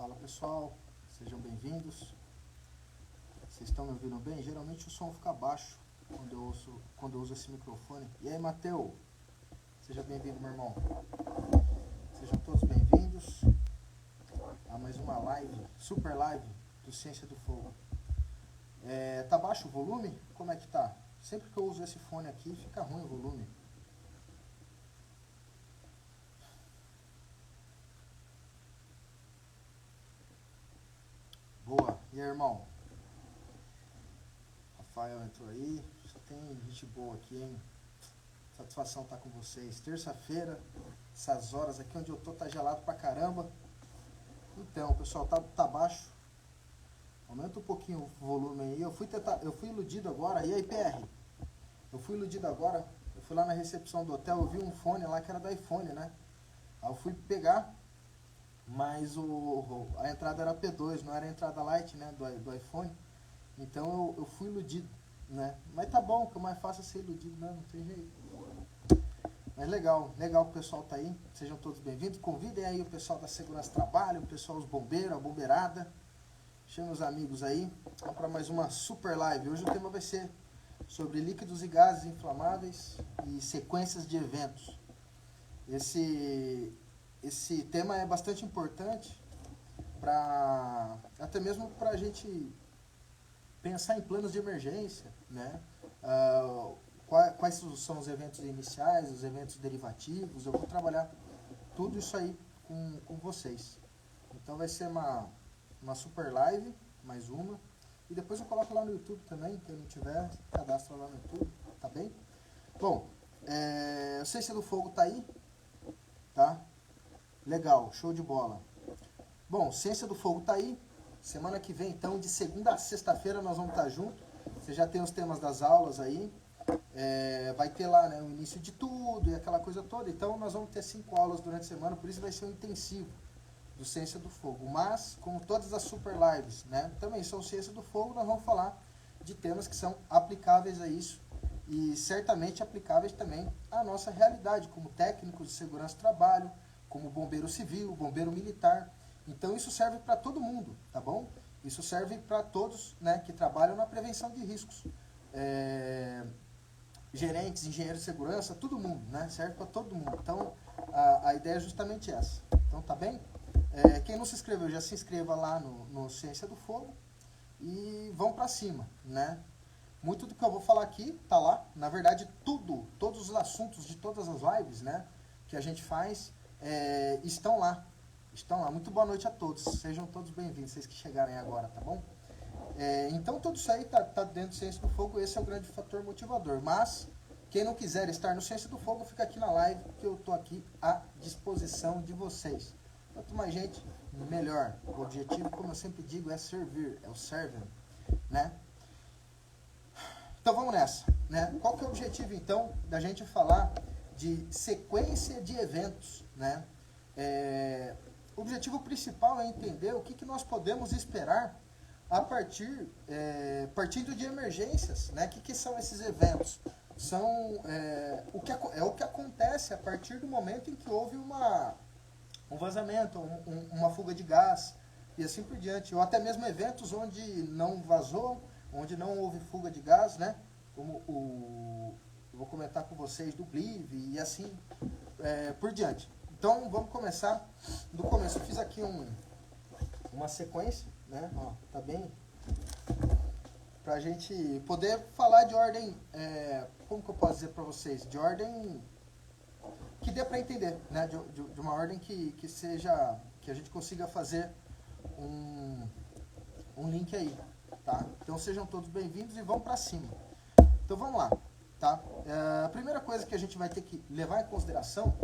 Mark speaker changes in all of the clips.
Speaker 1: Fala pessoal, sejam bem-vindos. Vocês estão me ouvindo bem? Geralmente o som fica baixo quando eu uso esse microfone. E aí, Matheus? Seja bem-vindo, meu irmão. Sejam todos bem-vindos a mais uma live, super live do Ciência do Fogo. Tá baixo o volume? Como é que tá? Sempre que eu uso esse fone aqui, fica ruim o volume. Boa. E aí, irmão? Rafael entrou aí. Só tem gente boa aqui, hein? Satisfação estar com vocês. Terça-feira, essas horas aqui onde eu tô tá gelado pra caramba. Então, pessoal, tá baixo. Aumenta um pouquinho o volume aí. Eu fui iludido agora. E aí, PR? Eu fui iludido agora. Eu fui lá na recepção do hotel, eu vi um fone lá que era do iPhone, né? Aí eu fui pegar, mas a entrada era P2, não era a entrada Lite, né, do iPhone. Então eu fui iludido, né? Mas tá bom, que é mais fácil ser iludido, né? Não tem jeito. Mas legal que o pessoal tá aí. Sejam todos bem-vindos. Convidem aí o pessoal da Segurança Trabalho, o pessoal, os bombeiros, a bombeirada. Chama os amigos aí. Vamos para mais uma super live. Hoje o tema vai ser sobre líquidos e gases inflamáveis e sequências de eventos. Esse tema é bastante importante até mesmo para a gente pensar em planos de emergência, né? Quais são os eventos iniciais, os eventos derivativos. Eu vou trabalhar tudo isso aí com vocês. Então vai ser uma super live, mais uma. E depois eu coloco lá no YouTube também, quem não tiver, cadastra lá no YouTube, tá bem? Bom, a Ciência do Fogo tá aí, tá? Legal, show de bola. Bom, Ciência do Fogo tá aí. Semana que vem, então, de segunda a sexta-feira nós vamos estar juntos. Você já tem os temas das aulas aí. Vai ter lá, né, o início de tudo e aquela coisa toda. Então nós vamos ter 5 aulas durante a semana, por isso vai ser um intensivo do Ciência do Fogo. Mas, como todas as super lives, né, também são Ciência do Fogo, nós vamos falar de temas que são aplicáveis a isso e certamente aplicáveis também à nossa realidade, como técnicos de segurança do trabalho, como bombeiro civil, bombeiro militar. Então isso serve para todo mundo, tá bom? Isso serve para todos, né, que trabalham na prevenção de riscos. Gerentes, engenheiros de segurança, todo mundo, né? Serve para todo mundo. Então a ideia é justamente essa. Então tá bem? Quem não se inscreveu, já se inscreva lá no Ciência do Fogo e vão para cima, né? Muito do que eu vou falar aqui tá lá. Na verdade, todos os assuntos de todas as lives, né, que a gente faz estão lá. Muito boa noite a todos. Sejam todos bem-vindos, vocês que chegarem agora, tá bom? Então tudo isso aí tá dentro do Ciência do Fogo. Esse é o grande fator motivador. Mas quem não quiser estar no Ciência do Fogo, fica aqui na live, que eu tô aqui à disposição de vocês. Quanto mais gente, melhor. O objetivo, como eu sempre digo, é servir, é o serving, né? Então vamos nessa, né? Qual que é o objetivo, então, da gente falar de sequência de eventos, né? O objetivo principal é entender o que nós podemos esperar partindo de emergências, né? O que são esses eventos? São o que acontece a partir do momento em que houve um vazamento, uma fuga de gás e assim por diante. Ou até mesmo eventos onde não vazou, onde não houve fuga de gás, né? Como eu vou comentar com vocês do GLIV e assim por diante. Então vamos começar do começo. Eu fiz aqui uma sequência, né? Ó, tá bem? Pra gente poder falar de ordem, como que eu posso dizer para vocês? De ordem que dê para entender, né? De uma ordem que seja, que a gente consiga fazer um link aí, tá? Então sejam todos bem-vindos e vamos para cima. Então vamos lá, tá? A primeira coisa que a gente vai ter que levar em consideração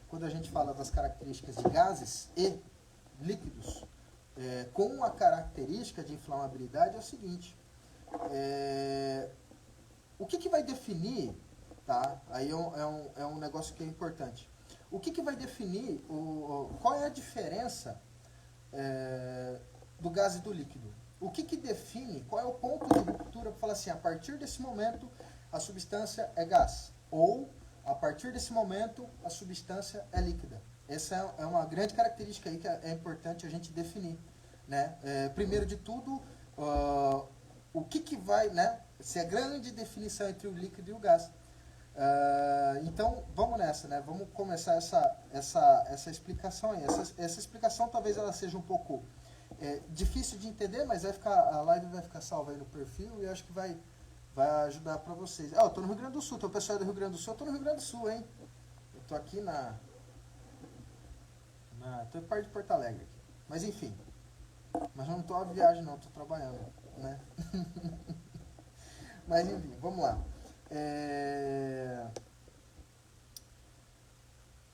Speaker 1: quando a gente fala das características de gases e líquidos com a característica de inflamabilidade é o seguinte: o que vai definir, tá? Aí é um negócio que é importante. O que vai definir qual é a diferença do gás e do líquido? O que define, qual é o ponto de ruptura para falar assim, a partir desse momento a substância é gás, ou a partir desse momento a substância é líquida, essa é uma grande característica aí que é importante a gente definir, né? Primeiro de tudo, o que vai, né? Se é a grande definição entre o líquido e o gás. Então, vamos nessa, né? Vamos começar essa explicação aí. Essa explicação talvez ela seja um pouco difícil de entender, mas a live vai ficar salva aí no perfil e eu acho que vai ajudar para vocês. Eu tô no Rio Grande do Sul, então o pessoal do Rio Grande do Sul, eu tô no Rio Grande do Sul, hein? Eu tô aqui tô perto de Porto Alegre aqui. Mas enfim, mas eu não tô a viagem não, tô trabalhando, né? Mas enfim, vamos lá.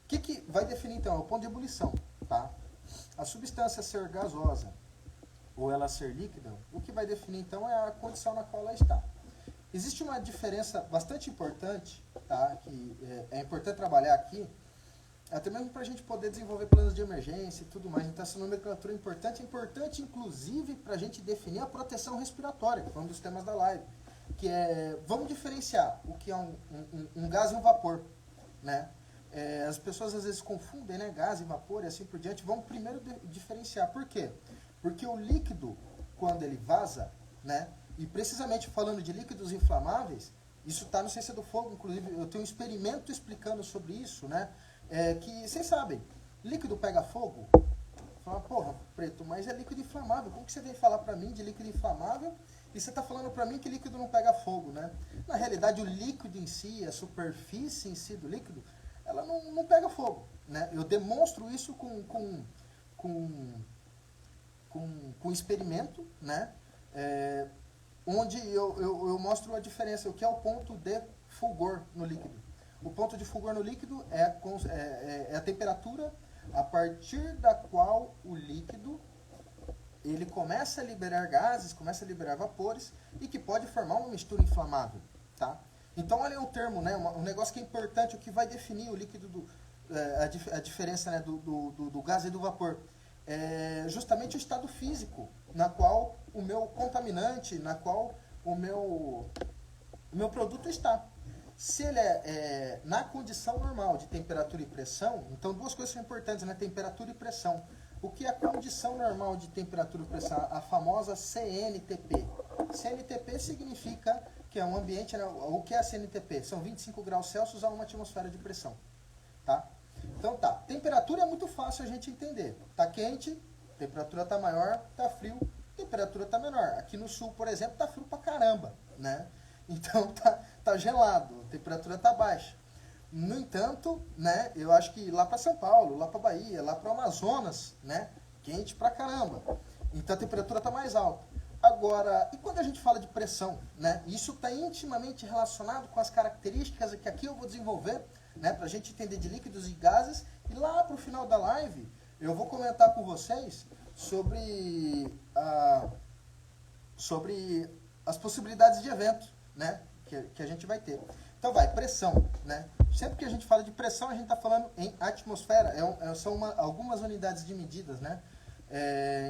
Speaker 1: O que vai definir então? É o ponto de ebulição, tá? A substância ser gasosa ou ela ser líquida, o que vai definir então é a condição na qual ela está. Existe uma diferença bastante importante, tá? Que é importante trabalhar aqui, até mesmo para a gente poder desenvolver planos de emergência e tudo mais. Então essa nomenclatura é importante inclusive para a gente definir a proteção respiratória, que foi um dos temas da live, que vamos diferenciar o que é um gás e um vapor, né? As pessoas às vezes confundem, né, gás e vapor e assim por diante. Vamos primeiro diferenciar. Por quê? Porque o líquido, quando ele vaza, né, e precisamente falando de líquidos inflamáveis, isso está no Ciência do Fogo, inclusive eu tenho um experimento explicando sobre isso, né, que vocês sabem, líquido pega fogo? Fala, porra, Preto, mas é líquido inflamável, como que você vem falar para mim de líquido inflamável e você está falando para mim que líquido não pega fogo, né? Na realidade, o líquido em si, a superfície em si do líquido, ela não pega fogo, né? Eu demonstro isso com experimento, né? Onde eu mostro a diferença, o que é o ponto de fulgor no líquido. O ponto de fulgor no líquido é a temperatura a partir da qual o líquido ele começa a liberar gases, começa a liberar vapores e que pode formar uma mistura inflamável, tá? Então, olha o termo, né? Um negócio que é importante, o que vai definir o líquido, a diferença, né, do gás e do vapor. É justamente o estado físico, na qual o meu contaminante, na qual o meu produto está. Se ele na condição normal de temperatura e pressão, então duas coisas são importantes, né? Temperatura e pressão. O que é a condição normal de temperatura e pressão? A famosa CNTP. CNTP significa que é um ambiente, né? O que é a CNTP? São 25 graus Celsius a uma atmosfera de pressão. Tá? Então tá, temperatura é muito fácil a gente entender. Tá quente, temperatura tá maior, tá frio, temperatura tá menor. Aqui no sul, por exemplo, tá frio pra caramba, né? Então tá gelado, a temperatura tá baixa. No entanto, né, eu acho que lá para São Paulo, lá para Bahia, lá para o Amazonas, né, quente pra caramba. Então a temperatura está mais alta. Agora, e quando a gente fala de pressão, né, isso está intimamente relacionado com as características que aqui eu vou desenvolver, né, para a gente entender de líquidos e gases. E lá para o final da live, eu vou comentar com vocês sobre as possibilidades de evento, né, que a gente vai ter. Então pressão, né? Sempre que a gente fala de pressão, a gente está falando em atmosfera, são algumas unidades de medidas, né?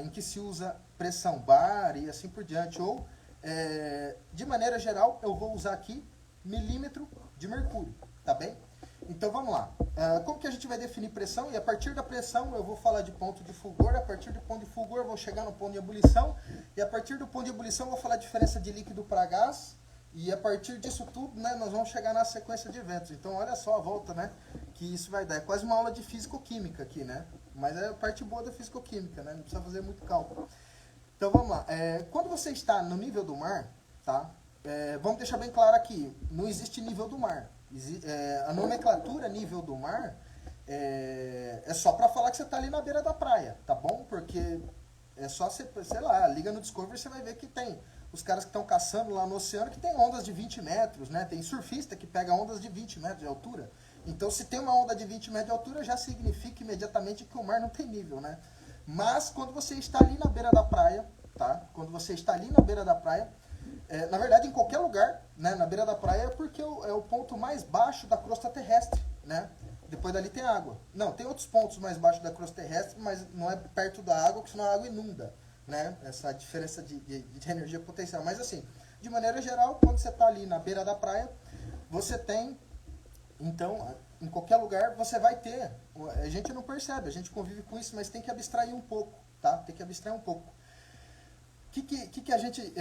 Speaker 1: Em que se usa pressão bar e assim por diante, ou de maneira geral, eu vou usar aqui milímetro de mercúrio, tá bem? Então vamos lá, como que a gente vai definir pressão? E a partir da pressão eu vou falar de ponto de fulgor, a partir do ponto de fulgor eu vou chegar no ponto de ebulição, e a partir do ponto de ebulição eu vou falar a diferença de líquido para gás. E a partir disso tudo, né, nós vamos chegar na sequência de eventos. Então, olha só a volta, né, que isso vai dar. É quase uma aula de físico-química aqui, né? Mas é a parte boa da físico-química, né? Não precisa fazer muito cálculo. Então, vamos lá. Quando você está no nível do mar, tá? Vamos deixar bem claro aqui, não existe nível do mar. A nomenclatura nível do mar é só para falar que você está ali na beira da praia, tá bom? Porque é só você, sei lá, liga no Discovery, você vai ver que tem os caras que estão caçando lá no oceano, que tem ondas de 20 metros, né? Tem surfista que pega ondas de 20 metros de altura. Então, se tem uma onda de 20 metros de altura, já significa imediatamente que o mar não tem nível, né? Mas, quando você está ali na beira da praia, tá? Quando você está ali na beira da praia, na verdade, em qualquer lugar, né? Na beira da praia é porque é o ponto mais baixo da crosta terrestre, né? Depois dali tem água. Não, tem outros pontos mais baixos da crosta terrestre, mas não é perto da água, porque senão a água inunda. Né? Essa diferença de energia potencial. Mas assim, de maneira geral, quando você está ali na beira da praia, você tem, então, em qualquer lugar, você vai ter. A gente não percebe, a gente convive com isso, mas tem que abstrair um pouco, tá? Tem que abstrair um pouco. O que a gente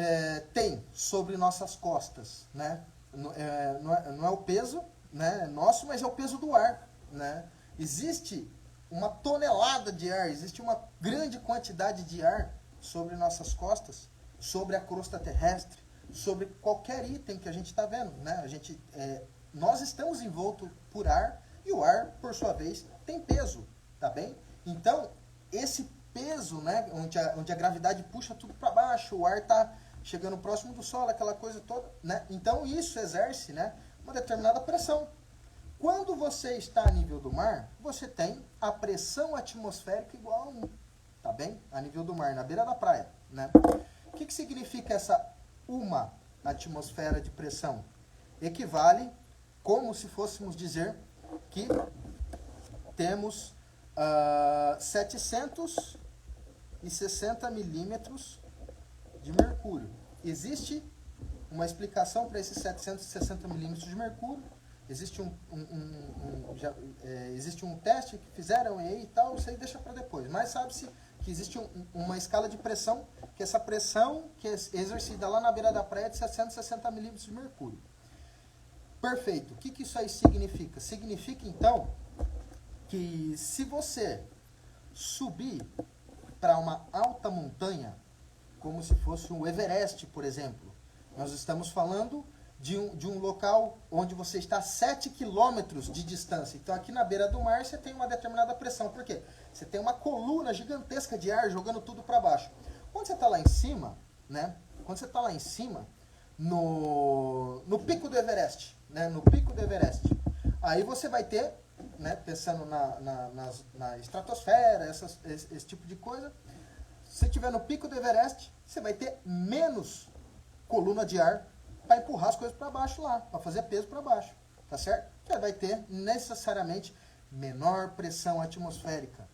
Speaker 1: tem sobre nossas costas, né? Não é o peso, né, nosso, mas é o peso do ar, né? Existe uma tonelada de ar, existe uma grande quantidade de ar sobre nossas costas, sobre a crosta terrestre, sobre qualquer item que a gente está vendo, né? Nós estamos envoltos por ar e o ar, por sua vez, tem peso, tá bem? Então, esse peso, né, onde a gravidade puxa tudo para baixo, o ar está chegando próximo do solo, aquela coisa toda, né? Então, isso exerce, né, uma determinada pressão. Quando você está a nível do mar, você tem a pressão atmosférica igual a 1, tá bem? A nível do mar, na beira da praia, né? O que significa essa uma atmosfera de pressão? Equivale como se fôssemos dizer que temos 760 milímetros de mercúrio. Existe uma explicação para esses 760 milímetros de mercúrio. Existe existe um teste que fizeram e tal, isso aí deixa para depois. Mas sabe-se que existe uma escala de pressão, que essa pressão que é exercida lá na beira da praia é de 760 milímetros de mercúrio. Perfeito. O que isso aí significa? Significa, então, que se você subir para uma alta montanha, como se fosse o Everest, por exemplo, nós estamos falando de um local onde você está a 7 quilômetros de distância. Então, aqui na beira do mar, você tem uma determinada pressão. Por quê? Você tem uma coluna gigantesca de ar jogando tudo para baixo. Quando você está lá em cima, né? Quando você está lá em cima, no pico do Everest, né? No pico do Everest, aí você vai ter, né? Pensando na estratosfera, esse tipo de coisa, se você estiver no pico do Everest, você vai ter menos coluna de ar para empurrar as coisas para baixo lá, para fazer peso para baixo, tá certo? Você vai ter necessariamente menor pressão atmosférica.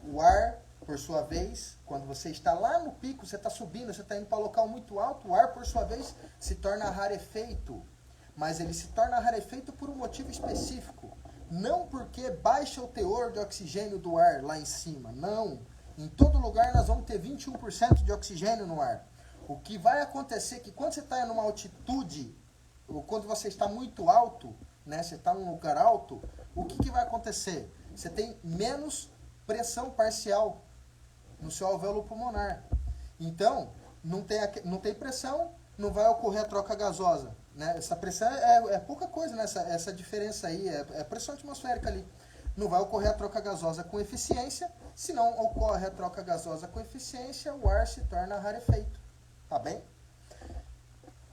Speaker 1: O ar, por sua vez, quando você está lá no pico, você está subindo, você está indo para um local muito alto, o ar, por sua vez, se torna rarefeito. Mas ele se torna rarefeito por um motivo específico. Não porque baixa o teor de oxigênio do ar lá em cima, não. Em todo lugar nós vamos ter 21% de oxigênio no ar. O que vai acontecer é que quando você está em uma altitude, ou quando você está muito alto, né, você está num lugar alto, o que vai acontecer? Você tem menos pressão parcial no seu alvéolo pulmonar. Então, não tem pressão, não vai ocorrer a troca gasosa. Né? Essa pressão é pouca coisa, né? essa diferença aí, é pressão atmosférica ali. Não vai ocorrer a troca gasosa com eficiência. Se não ocorre a troca gasosa com eficiência, o ar se torna rarefeito. Tá bem?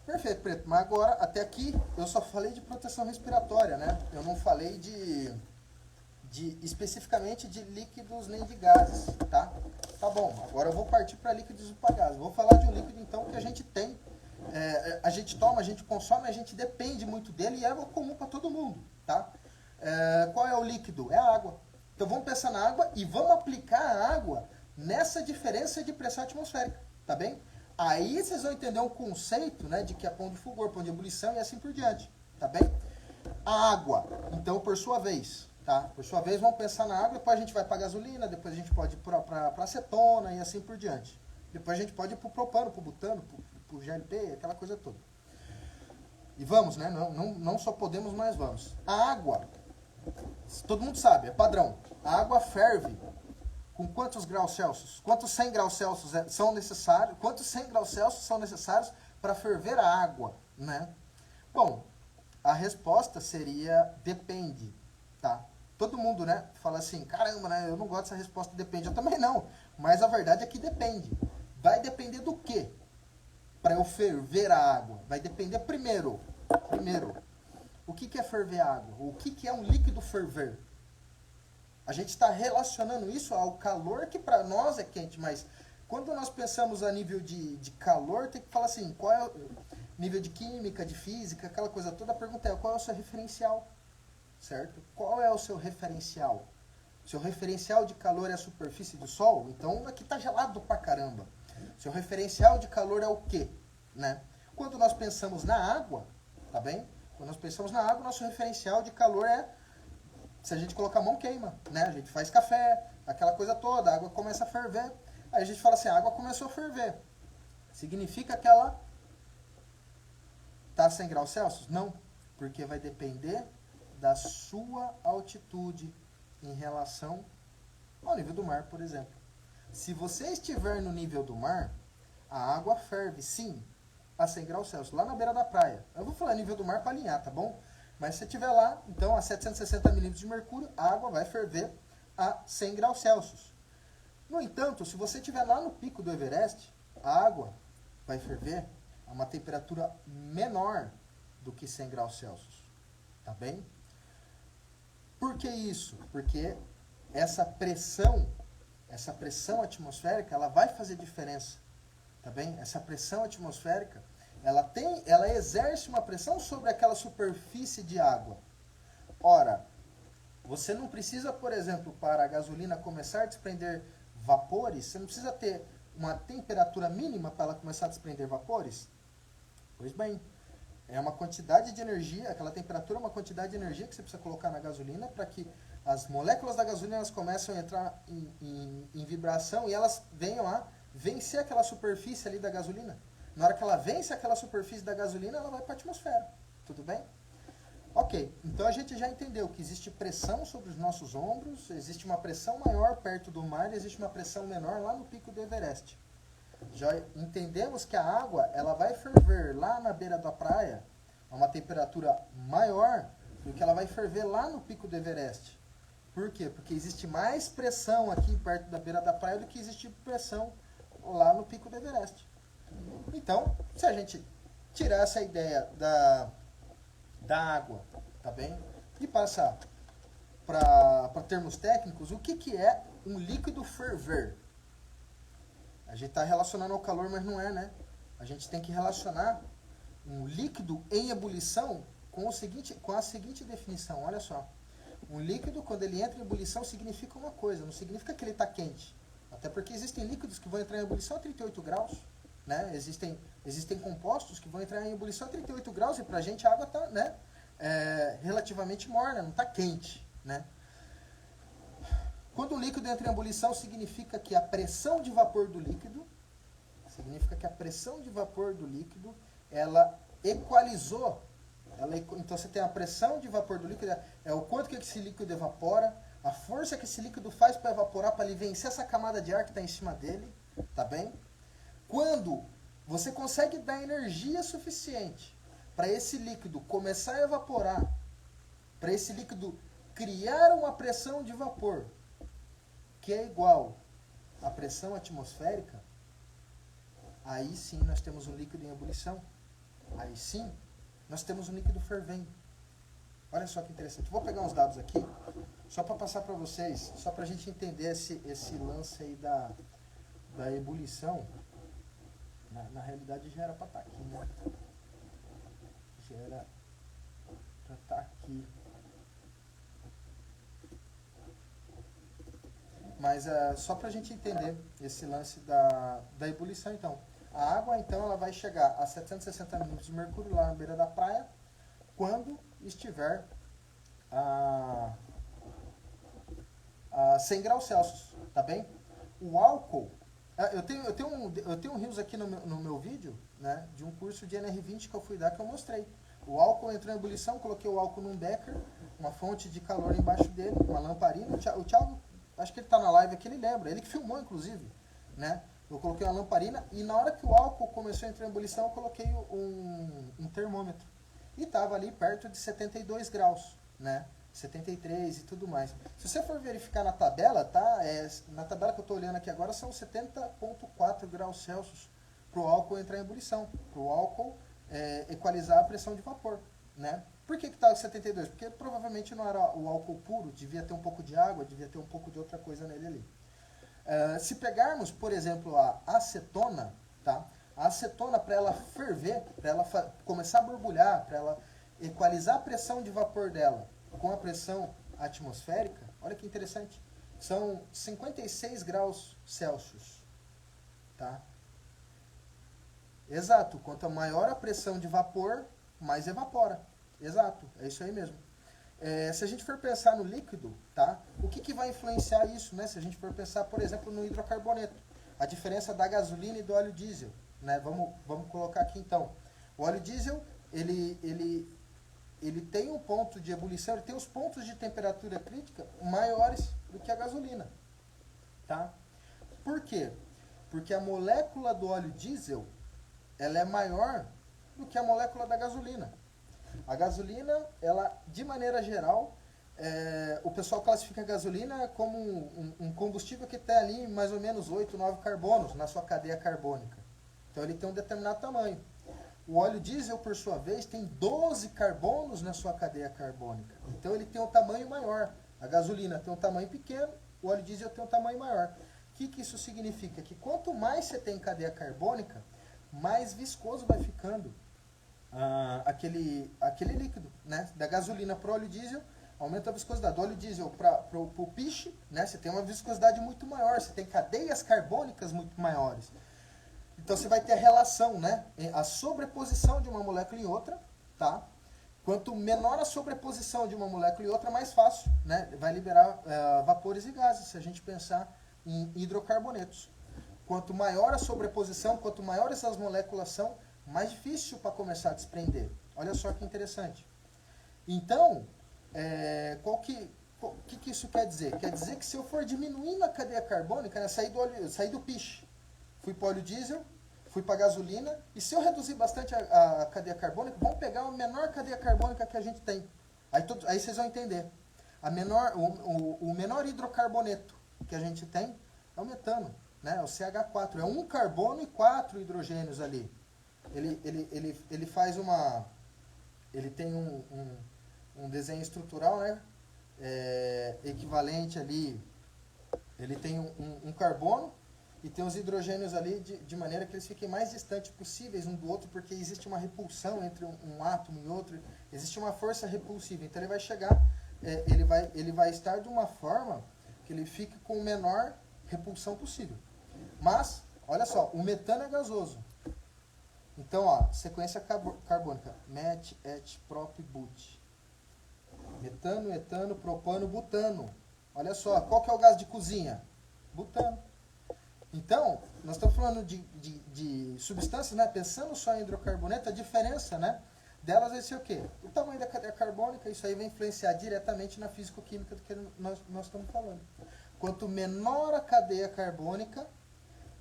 Speaker 1: Perfeito, Preto. Mas agora, até aqui, eu só falei de proteção respiratória, né? Eu não falei especificamente de líquidos nem de gases, tá? Tá bom, agora eu vou partir para líquidos e para gases. Vou falar de um líquido, então, que a gente tem, a gente toma, a gente consome, a gente depende muito dele e é comum para todo mundo, tá? Qual é o líquido? É a água. Então vamos pensar na água e vamos aplicar a água nessa diferença de pressão atmosférica, tá bem? Aí vocês vão entender um conceito, né, de que é pão de fulgor, pão de ebulição e assim por diante, tá bem? A água, então, por sua vez, tá? Por sua vez, vamos pensar na água, depois a gente vai para gasolina, depois a gente pode ir para acetona e assim por diante. Depois a gente pode ir para o propano, para o butano, para o GLP, aquela coisa toda. E vamos, né? Não só podemos, mas vamos. A água, todo mundo sabe, é padrão. A água ferve com quantos graus Celsius? Quantos 100 graus Celsius são necessários? Quantos 100 graus Celsius são necessários para ferver a água, né? Bom, a resposta seria depende, tá? Todo mundo, né, fala assim, caramba, né, eu não gosto dessa resposta depende. Eu também não, mas a verdade é que depende. Vai depender do quê? Para eu ferver a água. Vai depender primeiro, o que é ferver a água? O que é um líquido ferver? A gente está relacionando isso ao calor, que para nós é quente, mas quando nós pensamos a nível de calor, tem que falar assim, qual é o nível de química, de física, aquela coisa toda. A pergunta é, qual é o seu referencial? Certo? Qual é o seu referencial? Seu referencial de calor é a superfície do Sol? Então aqui está gelado pra caramba. Seu referencial de calor é o quê? Né? Quando nós pensamos na água, tá bem? Quando nós pensamos na água, nosso referencial de calor é Se a gente colocar a mão, queima, né? A gente faz café, aquela coisa toda, a água começa a ferver. Aí a gente fala assim, a água começou a ferver. Significa que ela está a 100 graus Celsius? Não, porque vai depender da sua altitude em relação ao nível do mar, por exemplo. Se você estiver no nível do mar, a água ferve, sim, a 100 graus Celsius, lá na beira da praia. Eu vou falar nível do mar para alinhar, tá bom? Mas se você estiver lá, então a 760 milímetros de mercúrio, a água vai ferver a 100 graus Celsius. No entanto, se você estiver lá no pico do Everest, a água vai ferver a uma temperatura menor do que 100 graus Celsius. Tá bem? Por que isso? Porque essa pressão atmosférica, ela vai fazer diferença. Tá bem? Essa pressão atmosférica, ela exerce uma pressão sobre aquela superfície de água. Ora, você não precisa, por exemplo, para a gasolina começar a desprender vapores, você não precisa ter uma temperatura mínima para ela começar a desprender vapores? Pois bem, é uma quantidade de energia, aquela temperatura é uma quantidade de energia que você precisa colocar na gasolina para que as moléculas da gasolina elas começam a entrar em vibração e elas venham a vencer aquela superfície ali da gasolina. Na hora que ela vence aquela superfície da gasolina, ela vai para a atmosfera. Tudo bem? Ok, então a gente já entendeu que existe pressão sobre os nossos ombros, existe uma pressão maior perto do mar e existe uma pressão menor lá no pico do Everest. Já entendemos que a água ela vai ferver lá na beira da praia a uma temperatura maior do que ela vai ferver lá no pico do Everest. Por quê? Porque existe mais pressão aqui perto da beira da praia do que existe pressão lá no pico do Everest. Então, se a gente tirar essa ideia da água, tá bem? E passar para termos técnicos, o que é um líquido ferver? A gente está relacionando ao calor, mas não é, né? A gente tem que relacionar um líquido em ebulição com a seguinte definição, olha só. Um líquido, quando ele entra em ebulição, significa uma coisa, não significa que ele está quente. Até porque existem líquidos que vão entrar em ebulição a 38 graus, né? Existem compostos que vão entrar em ebulição a 38 graus e para a gente a água está, né, relativamente morna, não está quente, né? Quando o líquido entra em ebulição, significa que a pressão de vapor do líquido, ela equalizou. Então você tem a pressão de vapor do líquido, é o quanto que esse líquido evapora, a força que esse líquido faz para evaporar, para ele vencer essa camada de ar que está em cima dele, tá bem? Quando você consegue dar energia suficiente para esse líquido começar a evaporar, para esse líquido criar uma pressão de vapor que é igual à pressão atmosférica, aí sim nós temos um líquido em ebulição. Aí sim nós temos um líquido fervendo. Olha só que interessante. Vou pegar uns dados aqui, só para passar para vocês, só para a gente entender esse lance aí da ebulição. Na realidade já era para estar aqui, né? Já era para estar aqui. Mas só para a gente entender esse lance da ebulição, então. A água, então, ela vai chegar a 760 milímetros de mercúrio lá na beira da praia, quando estiver a 100 graus Celsius, tá bem? O álcool, eu tenho um rios aqui no meu vídeo, né, de um curso de NR20 que eu fui dar, que eu mostrei. O álcool entrou em ebulição, coloquei o álcool num becker, uma fonte de calor embaixo dele, uma lamparina. O Thiago, acho que ele está na live aqui, ele lembra, ele que filmou, inclusive, né? Eu coloquei uma lamparina e na hora que o álcool começou a entrar em ebulição, eu coloquei um termômetro. E estava ali perto de 72 graus, né? 73 e tudo mais. Se você for verificar na tabela, tá? Na tabela que eu estou olhando aqui agora, são 70,4 graus Celsius para o álcool entrar em ebulição, para o álcool equalizar a pressão de vapor, né? Por que estava 72? Porque provavelmente não era o álcool puro, devia ter um pouco de água, devia ter um pouco de outra coisa nele ali. Se pegarmos, por exemplo, a acetona, tá? A acetona, para ela ferver, para ela começar a borbulhar, para ela equalizar a pressão de vapor dela com a pressão atmosférica, olha que interessante, são 56 graus Celsius, tá? Exato, quanto maior a pressão de vapor, mais evapora. Exato, é isso aí mesmo. Se a gente for pensar no líquido, tá? O que vai influenciar isso, né? Se a gente for pensar, por exemplo, no hidrocarboneto, a diferença da gasolina e do óleo diesel, né? Vamos colocar aqui então. O óleo diesel, ele tem um ponto de ebulição, ele tem os pontos de temperatura crítica maiores do que a gasolina, tá? Por quê? Porque a molécula do óleo diesel, ela é maior do que a molécula da gasolina. A gasolina, ela, de maneira geral, o pessoal classifica a gasolina como um combustível que tem ali mais ou menos 8, 9 carbonos na sua cadeia carbônica. Então ele tem um determinado tamanho. O óleo diesel, por sua vez, tem 12 carbonos na sua cadeia carbônica. Então ele tem um tamanho maior. A gasolina tem um tamanho pequeno, o óleo diesel tem um tamanho maior. O que isso significa? Que quanto mais você tem cadeia carbônica, mais viscoso vai ficando aquele líquido, né? Da gasolina para o óleo diesel, aumenta a viscosidade. Do óleo diesel para o piche, né? Você tem uma viscosidade muito maior, você tem cadeias carbônicas muito maiores. Então você vai ter a relação, né? A sobreposição de uma molécula em outra, tá? Quanto menor a sobreposição de uma molécula em outra, mais fácil, né? Vai liberar vapores e gases, se a gente pensar em hidrocarbonetos. Quanto maior a sobreposição, quanto maiores as moléculas são, mais difícil para começar a desprender. Olha só que interessante. Então, o que isso quer dizer? Quer dizer que se eu for diminuindo a cadeia carbônica, né, sair do piche, fui para o óleo diesel, fui para a gasolina, e se eu reduzir bastante a cadeia carbônica, vamos pegar a menor cadeia carbônica que a gente tem. Aí vocês vão entender. O menor hidrocarboneto que a gente tem é o metano, né? É o CH4. É um carbono e 4 hidrogênios ali. Ele faz uma... Ele tem um desenho estrutural, né? Equivalente ali. Ele tem um carbono e tem os hidrogênios ali de maneira que eles fiquem mais distantes possíveis um do outro, porque existe uma repulsão entre um átomo e outro, existe uma força repulsiva. Então ele vai chegar, ele vai estar de uma forma que ele fique com a menor repulsão possível. Mas, olha só, o metano é gasoso. Então, ó, sequência carbônica, met, et, prop, but. Metano, etano, propano, butano. Olha só, qual que é o gás de cozinha? Butano. Então, nós estamos falando de substâncias, né? Pensando só em hidrocarboneto, a diferença, né, delas vai ser o quê? O tamanho da cadeia carbônica, isso aí vai influenciar diretamente na físico-química do que nós estamos falando. Quanto menor a cadeia carbônica,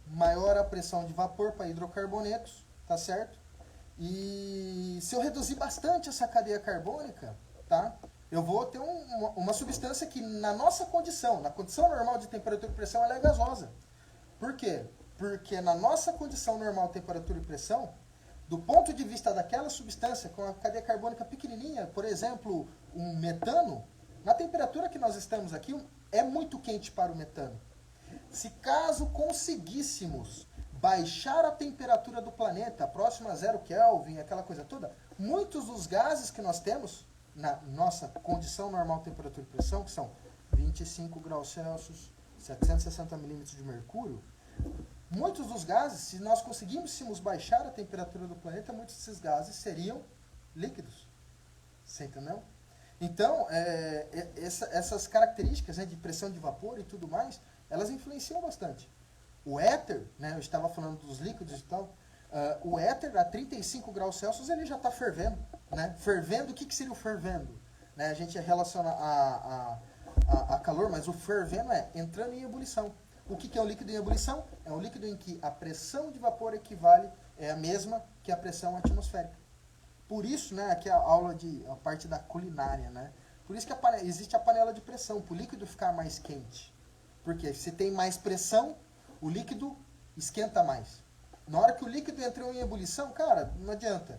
Speaker 1: maior a pressão de vapor para hidrocarbonetos, tá certo? E se eu reduzir bastante essa cadeia carbônica, tá? Eu vou ter uma substância que na nossa condição, na condição normal de temperatura e pressão, ela é gasosa. Por quê? Porque na nossa condição normal de temperatura e pressão, do ponto de vista daquela substância com a cadeia carbônica pequenininha, por exemplo, um metano, na temperatura que nós estamos aqui, é muito quente para o metano. Se caso conseguíssemos baixar a temperatura do planeta, próxima a 0 Kelvin, aquela coisa toda, muitos dos gases que nós temos na nossa condição normal de temperatura e pressão, que são 25 graus Celsius, 760 milímetros de mercúrio, muitos dos gases, se nós conseguíssemos baixar a temperatura do planeta, muitos desses gases seriam líquidos. Você entendeu? Então, essas características, né, de pressão de vapor e tudo mais, elas influenciam bastante. O éter, né, eu estava falando dos líquidos e tal, o éter a 35 graus Celsius ele já está fervendo. Né? Fervendo, o que seria o fervendo? Né, a gente relaciona a calor, mas o fervendo é entrando em ebulição. O que é um líquido em ebulição? É um líquido em que a pressão de vapor equivale, é a mesma que a pressão atmosférica. Por isso, né, aqui a parte da culinária, né? Por isso que existe a panela de pressão, para o líquido ficar mais quente. Porque se tem mais pressão, o líquido esquenta mais. Na hora que o líquido entrou em ebulição, cara, não adianta.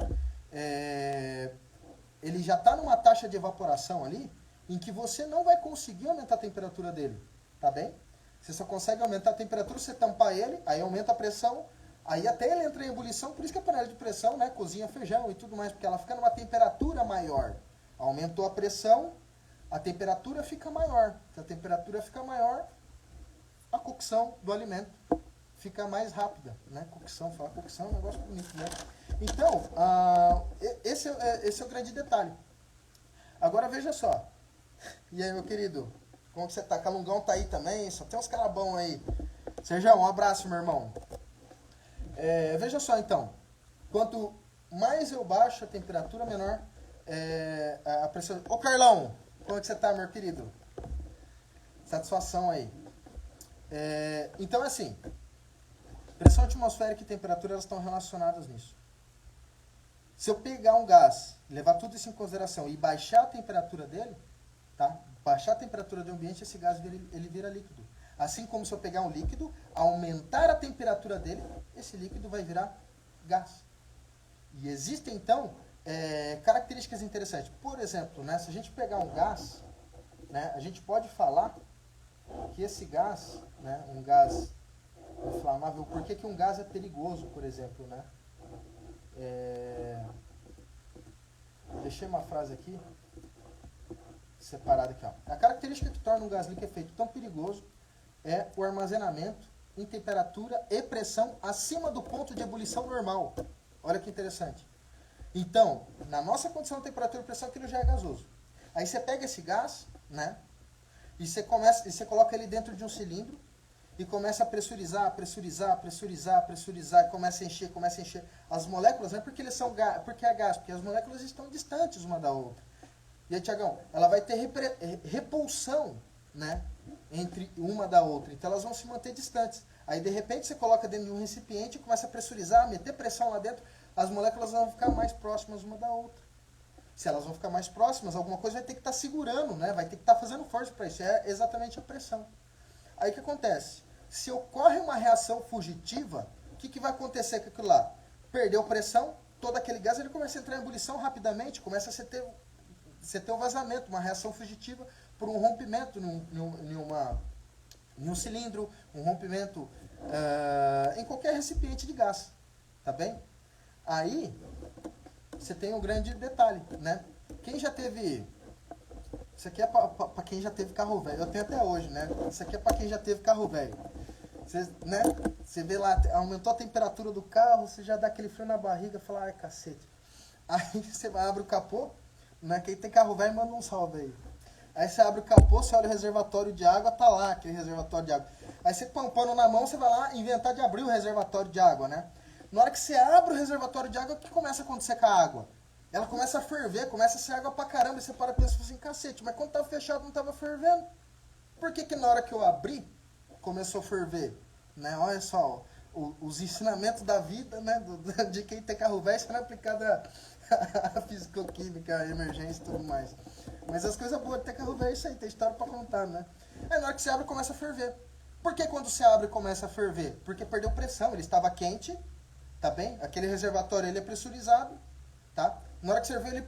Speaker 1: Ele já está numa taxa de evaporação ali, em que você não vai conseguir aumentar a temperatura dele. Tá bem? Você só consegue aumentar a temperatura, você tampar ele, aí aumenta a pressão, aí até ele entra em ebulição, por isso que a panela de pressão, né, cozinha feijão e tudo mais, porque ela fica numa temperatura maior. Aumentou a pressão, a temperatura fica maior. Se a temperatura fica maior, a cocção do alimento fica mais rápida, né? Falar cocção é um negócio bonito, né? Então, esse é o grande detalhe. Agora veja só, E aí, meu querido? Como que você tá? Calungão tá aí também? Só tem uns caras bons aí. Sérgio, um abraço, meu irmão. Veja só, então. Quanto mais eu baixo a temperatura, menor a pressão. Ô, Carlão, como é que você tá, meu querido? Satisfação aí. Então, assim, pressão atmosférica e temperatura, elas estão relacionadas nisso. Se eu pegar um gás, levar tudo isso em consideração e baixar a temperatura dele, tá? Baixar a temperatura do ambiente, esse gás ele vira líquido. Assim como se eu pegar um líquido, aumentar a temperatura dele, esse líquido vai virar gás. E existem, então, características interessantes. Por exemplo, né, se a gente pegar um gás, né, a gente pode falar que esse gás, né, um gás inflamável, por que um gás é perigoso, por exemplo, né? Deixei uma frase aqui, separada aqui, ó. A característica que torna um gás liquefeito tão perigoso é o armazenamento em temperatura e pressão acima do ponto de ebulição normal. Olha que interessante. Então, na nossa condição de temperatura e pressão, aquilo já é gasoso. Aí você pega esse gás, né? E você coloca ele dentro de um cilindro e começa a pressurizar, e começa a encher. As moléculas, não é porque porque é gás, porque as moléculas estão distantes uma da outra. E aí, Tiagão, ela vai ter repulsão, né, entre uma da outra. Então elas vão se manter distantes. Aí de repente você coloca dentro de um recipiente e começa a pressurizar, meter pressão lá dentro, as moléculas vão ficar mais próximas uma da outra. Se elas vão ficar mais próximas, alguma coisa vai ter que estar segurando, né? Vai ter que estar fazendo força para isso. É exatamente a pressão. Aí o que acontece? Se ocorre uma reação fugitiva, o que vai acontecer com aquilo lá? Perdeu pressão, todo aquele gás ele começa a entrar em ebulição rapidamente, começa a ter um vazamento, uma reação fugitiva por um rompimento em um cilindro, um rompimento em qualquer recipiente de gás. Tá bem? Aí, você tem um grande detalhe, né? Quem já teve... Isso aqui é para quem já teve carro velho. Eu tenho até hoje, né? Isso aqui é para quem já teve carro velho. Você vê lá, aumentou a temperatura do carro, você já dá aquele frio na barriga, fala, ai, cacete. Aí você abre o capô, né? Quem tem carro velho manda um salve aí. Aí você abre o capô, você olha o reservatório de água, tá lá aquele reservatório de água. Aí você põe um pano na mão, você vai lá inventar de abrir o reservatório de água, né? Na hora que você abre o reservatório de água, o que começa a acontecer com a água? Ela começa a ferver, começa a ser água pra caramba, e você para e pensa assim, cacete, mas quando tava fechado não tava fervendo. Por que na hora que eu abri, começou a ferver? Né? Olha só, os ensinamentos da vida, né? De quem tem carro velho sendo aplicado a fisicoquímica, a emergência e tudo mais. Mas as coisas boas de ter carro velho é isso aí, tem história pra contar, né? Aí na hora que você abre, começa a ferver. Por que quando você abre começa a ferver? Porque perdeu pressão, ele estava quente, tá bem? Aquele reservatório ele é pressurizado, tá? Na hora que você viu,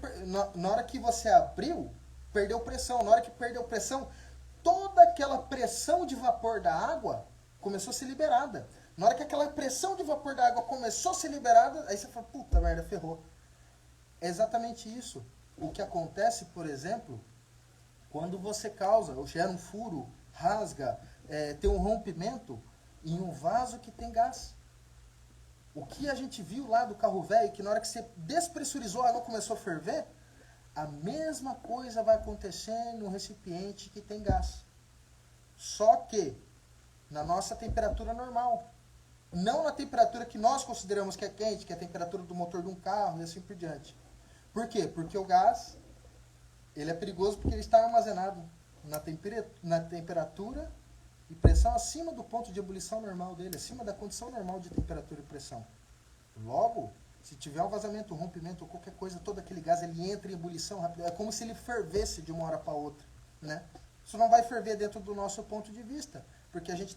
Speaker 1: na hora que você abriu, perdeu pressão. Na hora que perdeu pressão, toda aquela pressão de vapor da água começou a ser liberada. Na hora que aquela pressão de vapor da água começou a ser liberada, aí você fala, puta merda, ferrou. É exatamente isso. O que acontece, por exemplo, quando você causa, ou gera um furo, rasga, tem um rompimento em um vaso que tem gás. O que a gente viu lá do carro velho, que na hora que você despressurizou, a água começou a ferver, a mesma coisa vai acontecer no recipiente que tem gás. Só que na nossa temperatura normal. Não na temperatura que nós consideramos que é quente, que é a temperatura do motor de um carro e assim por diante. Por quê? Porque o gás ele é perigoso porque ele está armazenado na temperatura e pressão acima do ponto de ebulição normal dele, acima da condição normal de temperatura e pressão. Logo, se tiver um vazamento, um rompimento ou qualquer coisa, todo aquele gás ele entra em ebulição rápida. É como se ele fervesse de uma hora para outra, né? Isso não vai ferver dentro do nosso ponto de vista, porque a gente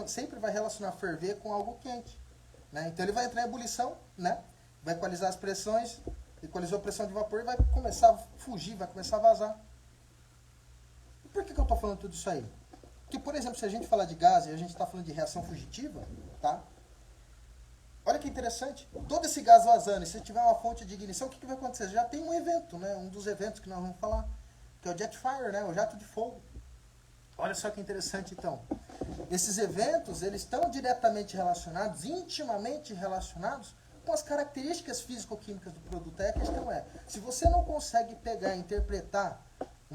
Speaker 1: sempre vai relacionar ferver com algo quente, né? Então ele vai entrar em ebulição, né? Vai equalizar as pressões, equalizou a pressão de vapor e vai começar a fugir, vai começar a vazar. E por que eu estou falando tudo isso aí? Porque, por exemplo, se a gente falar de gás e a gente está falando de reação fugitiva, tá? Olha que interessante. Todo esse gás vazando, e se tiver uma fonte de ignição, o que vai acontecer? Já tem um evento, né? Um dos eventos que nós vamos falar, que é o jet fire, né? O jato de fogo. Olha só que interessante, então. Esses eventos, eles estão diretamente relacionados, intimamente relacionados, com as características físico-químicas do produto. Aí a questão é, se você não consegue pegar e interpretar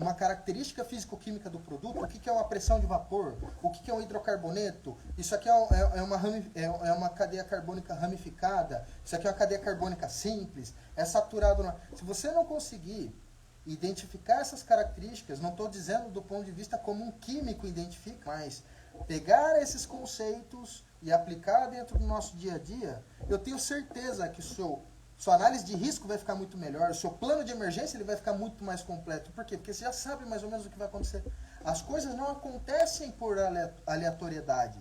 Speaker 1: uma característica físico-química do produto, o que é uma pressão de vapor, o que é um hidrocarboneto, isso aqui é uma cadeia carbônica ramificada, isso aqui é uma cadeia carbônica simples, é saturado. Se você não conseguir identificar essas características, não estou dizendo do ponto de vista como um químico identifica, mas pegar esses conceitos e aplicar dentro do nosso dia a dia, eu tenho certeza que sua análise de risco vai ficar muito melhor, o seu plano de emergência ele vai ficar muito mais completo. Por quê? Porque você já sabe mais ou menos o que vai acontecer. As coisas não acontecem por aleatoriedade.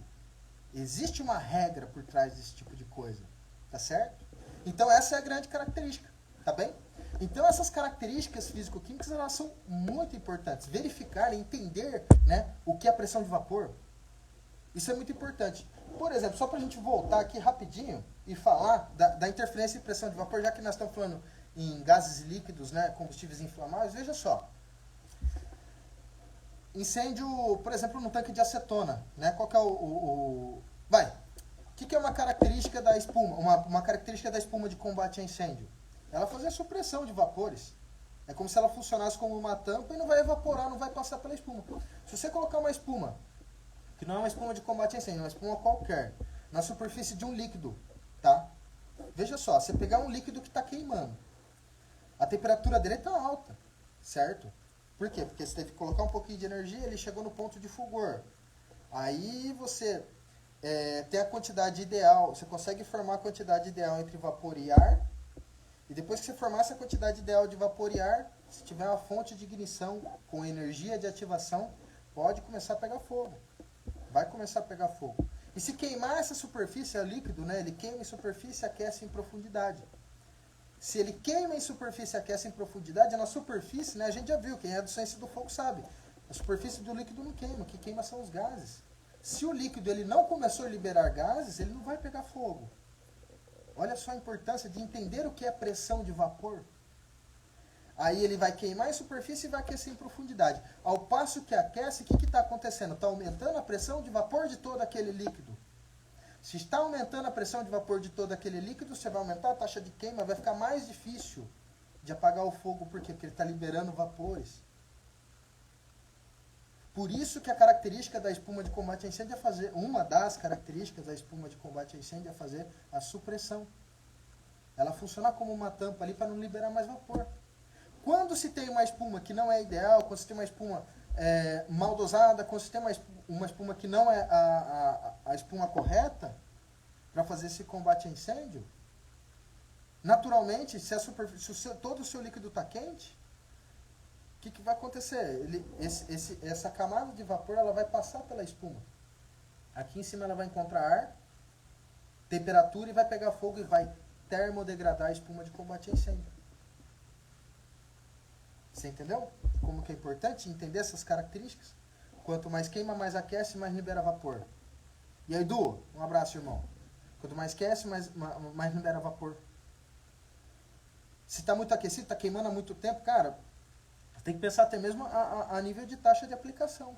Speaker 1: Existe uma regra por trás desse tipo de coisa. Tá certo? Então essa é a grande característica. Tá bem? Então essas características físico-químicas elas são muito importantes. Verificar, entender, né, o que é pressão de vapor. Isso é muito importante. Por exemplo, só para a gente voltar aqui rapidinho e falar da interferência e pressão de vapor, já que nós estamos falando em gases líquidos, né, combustíveis inflamáveis, veja só. Incêndio, por exemplo, no tanque de acetona, né, qual que é o que é uma característica da espuma? Uma característica da espuma de combate a incêndio? Ela faz a supressão de vapores. É como se ela funcionasse como uma tampa e não vai evaporar, não vai passar pela espuma. Se você colocar uma espuma, que não é uma espuma de combate a incêndio, é uma espuma qualquer, na superfície de um líquido, tá? Veja só, você pegar um líquido que está queimando, a temperatura dele está alta, certo? Por quê? Porque você teve que colocar um pouquinho de energia, ele chegou no ponto de fulgor. Aí você tem a quantidade ideal, você consegue formar a quantidade ideal entre vapor e ar, e depois que você formar essa quantidade ideal de vapor e ar, se tiver uma fonte de ignição com energia de ativação, pode começar a pegar fogo. Vai começar a pegar fogo. E se queimar essa superfície, é líquido, né? Ele queima em superfície e aquece em profundidade. Se ele queima em superfície e aquece em profundidade, na superfície, né, a gente já viu, quem é do ciência do fogo sabe. A superfície do líquido não queima, o que queima são os gases. Se o líquido ele não começou a liberar gases, ele não vai pegar fogo. Olha só a importância de entender o que é pressão de vapor. Aí ele vai queimar em superfície e vai aquecer em profundidade. Ao passo que aquece, o que está acontecendo? Está aumentando a pressão de vapor de todo aquele líquido. Se está aumentando a pressão de vapor de todo aquele líquido, você vai aumentar a taxa de queima, vai ficar mais difícil de apagar o fogo. Por quê? Porque ele está liberando vapores. Por isso que a característica da espuma de combate a incêndio é fazer, uma das características da espuma de combate a incêndio é fazer a supressão. Ela funciona como uma tampa ali para não liberar mais vapor. Quando se tem uma espuma que não é ideal, quando se tem uma espuma mal dosada, quando se tem uma espuma que não é a espuma correta para fazer esse combate a incêndio, naturalmente, se todo o seu líquido está quente, o que vai acontecer? Essa camada de vapor ela vai passar pela espuma. Aqui em cima ela vai encontrar ar, temperatura e vai pegar fogo e vai termodegradar a espuma de combate a incêndio. Você entendeu? Como que é importante entender essas características? Quanto mais queima, mais aquece, mais libera vapor. E aí, Edu, um abraço, irmão. Quanto mais aquece, mais libera vapor. Se está muito aquecido, está queimando há muito tempo, cara, tem que pensar até mesmo a nível de taxa de aplicação.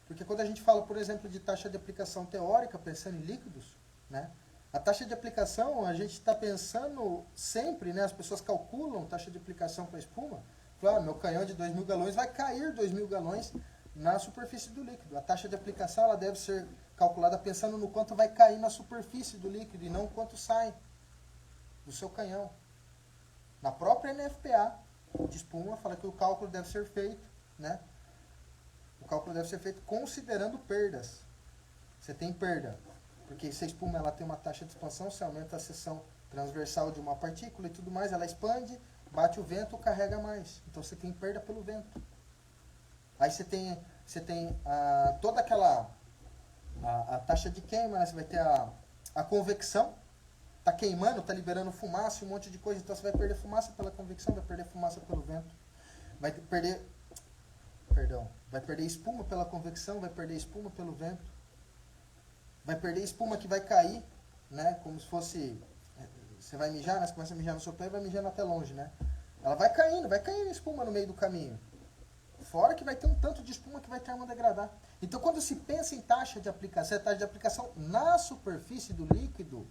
Speaker 1: Porque quando a gente fala, por exemplo, de taxa de aplicação teórica, pensando em líquidos, né? A taxa de aplicação, a gente está pensando sempre, né? As pessoas calculam taxa de aplicação para espuma. Claro, meu canhão de 2.000 galões vai cair 2.000 galões na superfície do líquido. A taxa de aplicação ela deve ser calculada pensando no quanto vai cair na superfície do líquido e não quanto sai do seu canhão. Na própria NFPA de espuma fala que o cálculo deve ser feito, né? O cálculo deve ser feito considerando perdas. Você tem perda, porque se a espuma ela tem uma taxa de expansão, você aumenta a seção transversal de uma partícula e tudo mais, ela expande, bate o vento, carrega mais. Então você tem perda pelo vento. Aí você tem toda aquela a taxa de queima, né? Você vai ter a convecção, está queimando, está liberando fumaça, um monte de coisa, então você vai perder fumaça pela convecção, vai perder fumaça pelo vento, vai perder espuma pela convecção, vai perder espuma pelo vento, vai perder espuma que vai cair, né? Como se fosse, você vai mijar, né? Você começa a mijar no seu pé e vai mijando até longe, né? Ela vai caindo espuma no meio do caminho. Fora que vai ter um tanto de espuma que vai termodegradar. Então, quando se pensa em taxa de aplicação, é taxa de aplicação na superfície do líquido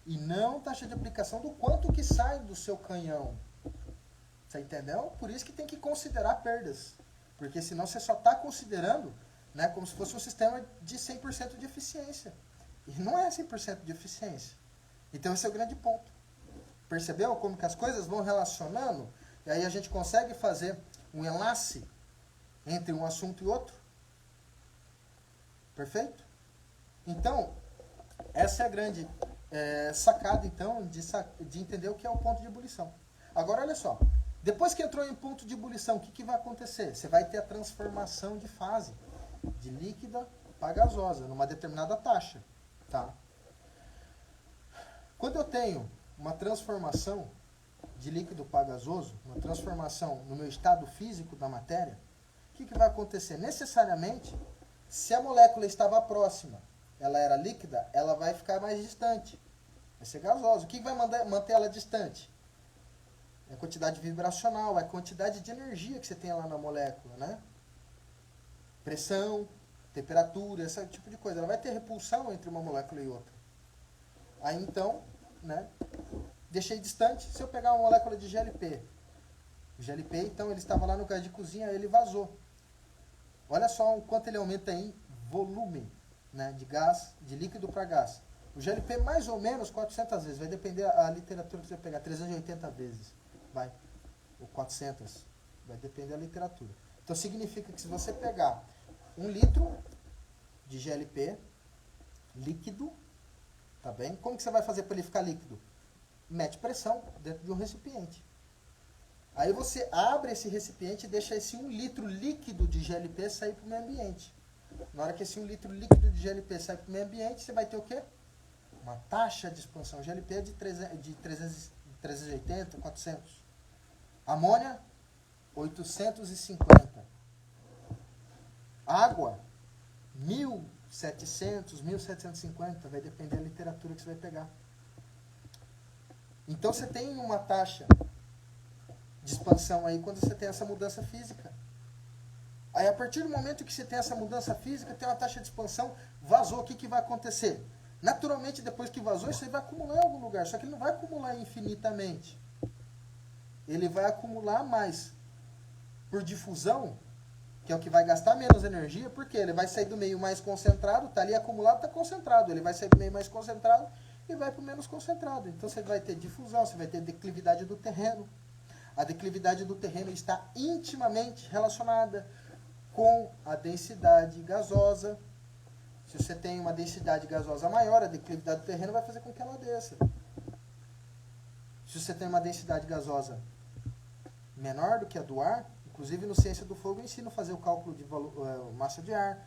Speaker 1: e não taxa de aplicação do quanto que sai do seu canhão. Você entendeu? Por isso que tem que considerar perdas. Porque senão você só está considerando, né, como se fosse um sistema de 100% de eficiência. E não é 100% de eficiência. Então esse é o grande ponto. Percebeu como que as coisas vão relacionando? E aí a gente consegue fazer um enlace entre um assunto e outro? Perfeito? Então, essa é a grande sacada, então, de entender o que é o ponto de ebulição. Agora, olha só. Depois que entrou em ponto de ebulição, o que vai acontecer? Você vai ter a transformação de fase, de líquida para gasosa, numa determinada taxa. Tá? Quando eu tenho uma transformação de líquido para gasoso, uma transformação no meu estado físico da matéria, o que vai acontecer? Necessariamente, se a molécula estava próxima, ela era líquida, ela vai ficar mais distante. Vai ser gasosa. O que vai manter ela distante? É a quantidade vibracional, é a quantidade de energia que você tem lá na molécula, né? Pressão, temperatura, esse tipo de coisa. Ela vai ter repulsão entre uma molécula e outra. Aí então, né? Deixei distante. Se eu pegar uma molécula de GLP, o GLP, então, ele estava lá no gás de cozinha, ele vazou. Olha só o quanto ele aumenta em volume, né? De gás, de líquido para gás. O GLP mais ou menos 400 vezes. Vai depender a literatura que você pegar. 380 vezes. Vai. Ou 400. Vai depender da literatura. Então significa que se você pegar 1 litro de GLP líquido, tá bem? Como que você vai fazer para ele ficar líquido? Mete pressão dentro de um recipiente. Aí você abre esse recipiente e deixa esse 1 litro líquido de GLP sair para o meio ambiente. Na hora que esse 1 litro líquido de GLP sai para o meio ambiente, você vai ter o quê? Uma taxa de expansão. GLP é de 380, 400. Amônia, 850. Água, 1.700, 1.750. Vai depender da literatura que você vai pegar. Então você tem uma taxa de expansão aí quando você tem essa mudança física. Aí a partir do momento que você tem essa mudança física, tem uma taxa de expansão, vazou, o que vai acontecer? Naturalmente, depois que vazou, isso aí vai acumular em algum lugar, só que ele não vai acumular infinitamente. Ele vai acumular mais por difusão, que é o que vai gastar menos energia, porque ele vai sair do meio mais concentrado, está ali acumulado, está concentrado. Ele vai sair do meio mais concentrado e vai para o menos concentrado. Então você vai ter difusão, você vai ter declividade do terreno. A declividade do terreno está intimamente relacionada com a densidade gasosa. Se você tem uma densidade gasosa maior, a declividade do terreno vai fazer com que ela desça. Se você tem uma densidade gasosa menor do que a do ar, inclusive no Ciência do Fogo eu ensino a fazer o cálculo de massa de ar,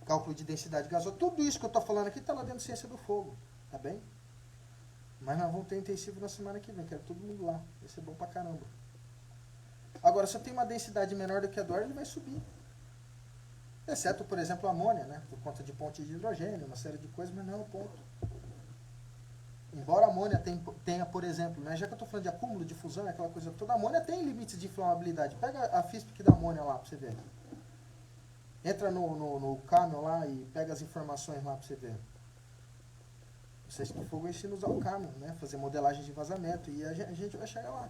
Speaker 1: cálculo de densidade gasosa, tudo isso que eu estou falando aqui está lá dentro da Ciência do Fogo, tá bem? Mas nós vamos ter intensivo na semana que vem, quero todo mundo lá, vai ser bom pra caramba. Agora, se eu tenho uma densidade menor do que a do ar, ele vai subir. Exceto, por exemplo, a amônia, né? Por conta de ponte de hidrogênio, uma série de coisas, mas não é o ponto. Embora a amônia tenha, por exemplo, né? Já que eu estou falando de acúmulo, de fusão, aquela coisa toda, a amônia tem limites de inflamabilidade. Pega a FISPIC da amônia lá para você ver. Entra no Camel lá e pega as informações lá para você ver. O Ciência do Fogo ensina a usar o Camel, né? Fazer modelagem de vazamento e a gente vai chegar lá.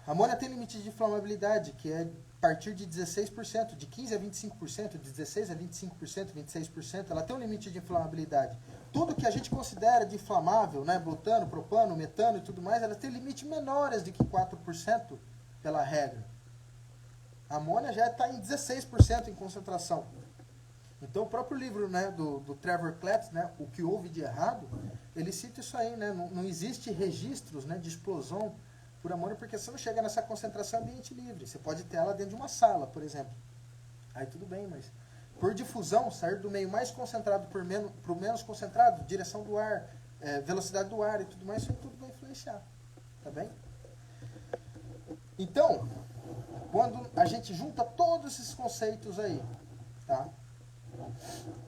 Speaker 1: A amônia tem limite de inflamabilidade, que é a partir de 16%, de 15% a 25%, de 16% a 25%, 26%, ela tem um limite de inflamabilidade. Tudo que a gente considera de inflamável, né, butano, propano, metano e tudo mais, ela tem limite menores do que 4% pela regra. A amônia já está em 16% em concentração. Então o próprio livro, né, do Trevor Kletz, né, O que houve de errado, ele cita isso aí, né, não existe registros, né, de explosão por amônia, porque você não chega nessa concentração em ambiente livre. Você pode ter ela dentro de uma sala, por exemplo. Aí tudo bem, mas por difusão, sair do meio mais concentrado para o menos concentrado, direção do ar, velocidade do ar e tudo mais, isso aí tudo vai influenciar. Tá bem? Então, quando a gente junta todos esses conceitos aí, tá?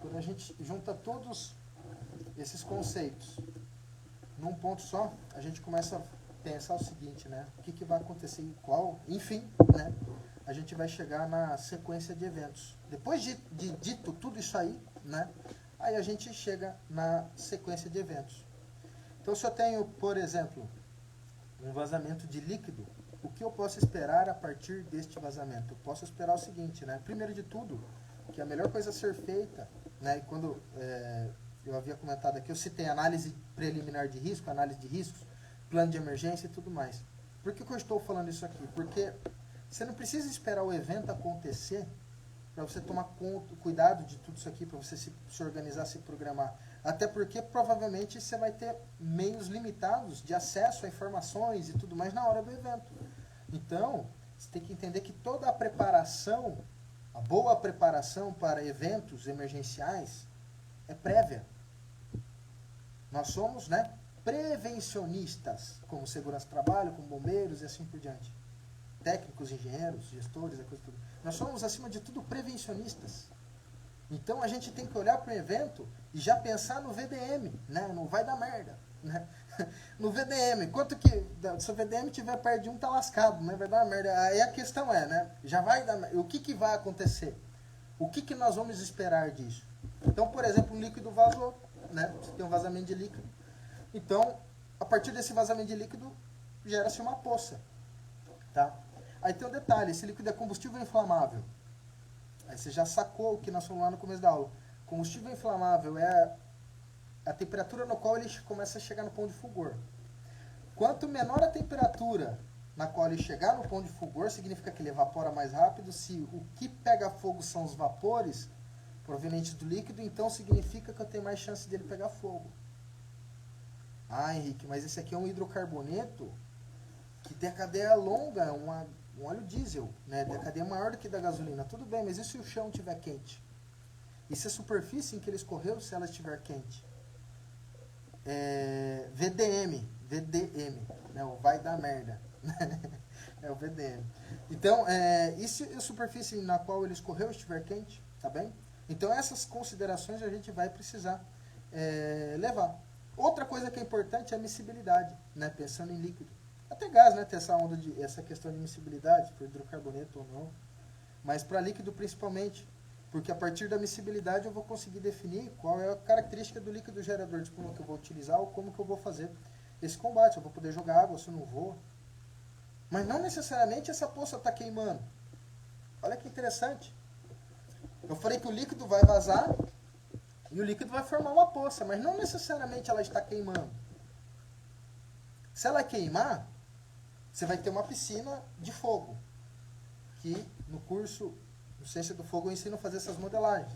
Speaker 1: Quando a gente junta todos esses conceitos num ponto só, a gente começa a pensar o seguinte, né? O que vai acontecer em qual, enfim, né? A gente vai chegar na sequência de eventos. Depois de dito tudo isso aí, né? Aí a gente chega na sequência de eventos. Então, se eu tenho, por exemplo, um vazamento de líquido, o que eu posso esperar a partir deste vazamento? Eu posso esperar o seguinte, né? Primeiro de tudo, que a melhor coisa a ser feita, né? E quando eu havia comentado aqui, eu citei análise preliminar de risco, análise de riscos, plano de emergência e tudo mais. Por que eu estou falando isso aqui? Porque você não precisa esperar o evento acontecer para você tomar cuidado de tudo isso aqui, para você se organizar, se programar. Até porque provavelmente você vai ter meios limitados de acesso a informações e tudo mais na hora do evento. Então, você tem que entender que toda a preparação, a boa preparação para eventos emergenciais é prévia. Nós somos, né, prevencionistas, como segurança do trabalho, como bombeiros e assim por diante. Técnicos, engenheiros, gestores, a coisa tudo. Nós somos, acima de tudo, prevencionistas. Então, a gente tem que olhar para o evento e já pensar no VDM, né? Não vai dar merda. Né? No VDM, quanto que, se o VDM estiver perto de um, tá lascado, né? Vai dar merda. Aí a questão é, né? Já vai dar merda. O que vai acontecer? O que nós vamos esperar disso? Então, por exemplo, um líquido vazou, né? Você tem um vazamento de líquido. Então, a partir desse vazamento de líquido, gera-se uma poça. Tá? Aí tem um detalhe, esse líquido é combustível inflamável. Aí você já sacou o que nós falamos lá no começo da aula. Combustível inflamável é a temperatura no qual ele começa a chegar no ponto de fulgor. Quanto menor a temperatura na qual ele chegar no ponto de fulgor, significa que ele evapora mais rápido. Se o que pega fogo são os vapores provenientes do líquido, então significa que eu tenho mais chance dele pegar fogo. Ah, Henrique, mas esse aqui é um hidrocarboneto que tem a cadeia longa, um óleo diesel, né? Tem a cadeia maior do que da gasolina. Tudo bem, mas e se o chão estiver quente? E se a superfície em que ele escorreu, se ela estiver quente? VDM, né? O vai dar merda. É o VDM. Então, e se a superfície na qual ele escorreu estiver quente? Tá bem? Então, essas considerações a gente vai precisar levar. Outra coisa que é importante é a miscibilidade, né? Pensando em líquido. Até gás, né? Tem essa questão de miscibilidade, por hidrocarboneto ou não. Mas para líquido principalmente. Porque a partir da miscibilidade eu vou conseguir definir qual é a característica do líquido gerador, de como que eu vou utilizar ou como que eu vou fazer esse combate. Eu vou poder jogar água, se eu não vou. Mas não necessariamente essa poça está queimando. Olha que interessante. Eu falei que o líquido vai vazar e o líquido vai formar uma poça, mas não necessariamente ela está queimando. Se ela queimar, você vai ter uma piscina de fogo, que no curso de Ciência do Fogo eu ensino a fazer essas modelagens.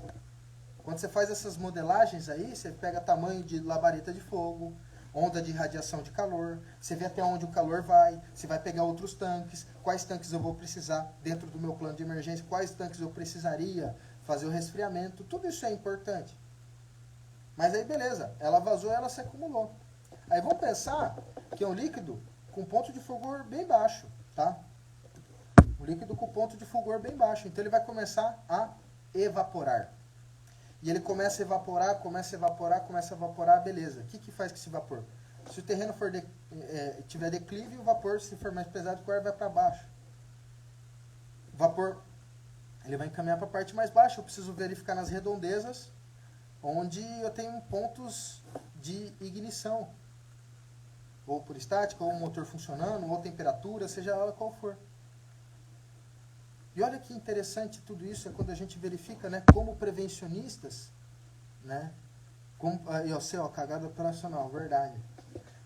Speaker 1: Quando você faz essas modelagens aí, você pega tamanho de labareda de fogo, onda de radiação de calor, você vê até onde o calor vai, você vai pegar outros tanques, quais tanques eu vou precisar dentro do meu plano de emergência, quais tanques eu precisaria fazer o resfriamento, tudo isso é importante. Mas aí beleza, ela vazou, ela se acumulou. Aí vamos pensar que é um líquido com ponto de fulgor bem baixo, tá? Um líquido com ponto de fulgor bem baixo. Então ele vai começar a evaporar. E ele começa a evaporar, beleza. O que faz com esse vapor? Se o terreno for tiver declive, o vapor, se for mais pesado, o ar vai para baixo. O vapor ele vai encaminhar para a parte mais baixa. Eu preciso verificar nas redondezas onde eu tenho pontos de ignição. Ou por estática, ou motor funcionando, ou temperatura, seja ela qual for. E olha que interessante tudo isso, é quando a gente verifica, né, como prevencionistas, né, cagada operacional, verdade.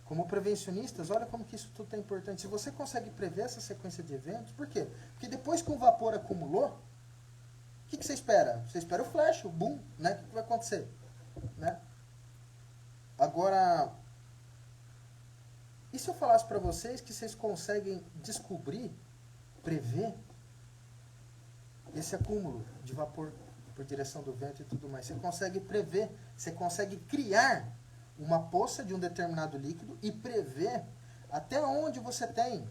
Speaker 1: Como prevencionistas, olha como que isso tudo é importante. Se você consegue prever essa sequência de eventos, por quê? Porque depois que o vapor acumulou, o que você espera? Você espera o flash, o boom, né? O que vai acontecer? Né? Agora, e se eu falasse para vocês que vocês conseguem descobrir, prever esse acúmulo de vapor por direção do vento e tudo mais? Você consegue prever, você consegue criar uma poça de um determinado líquido e prever até onde você tem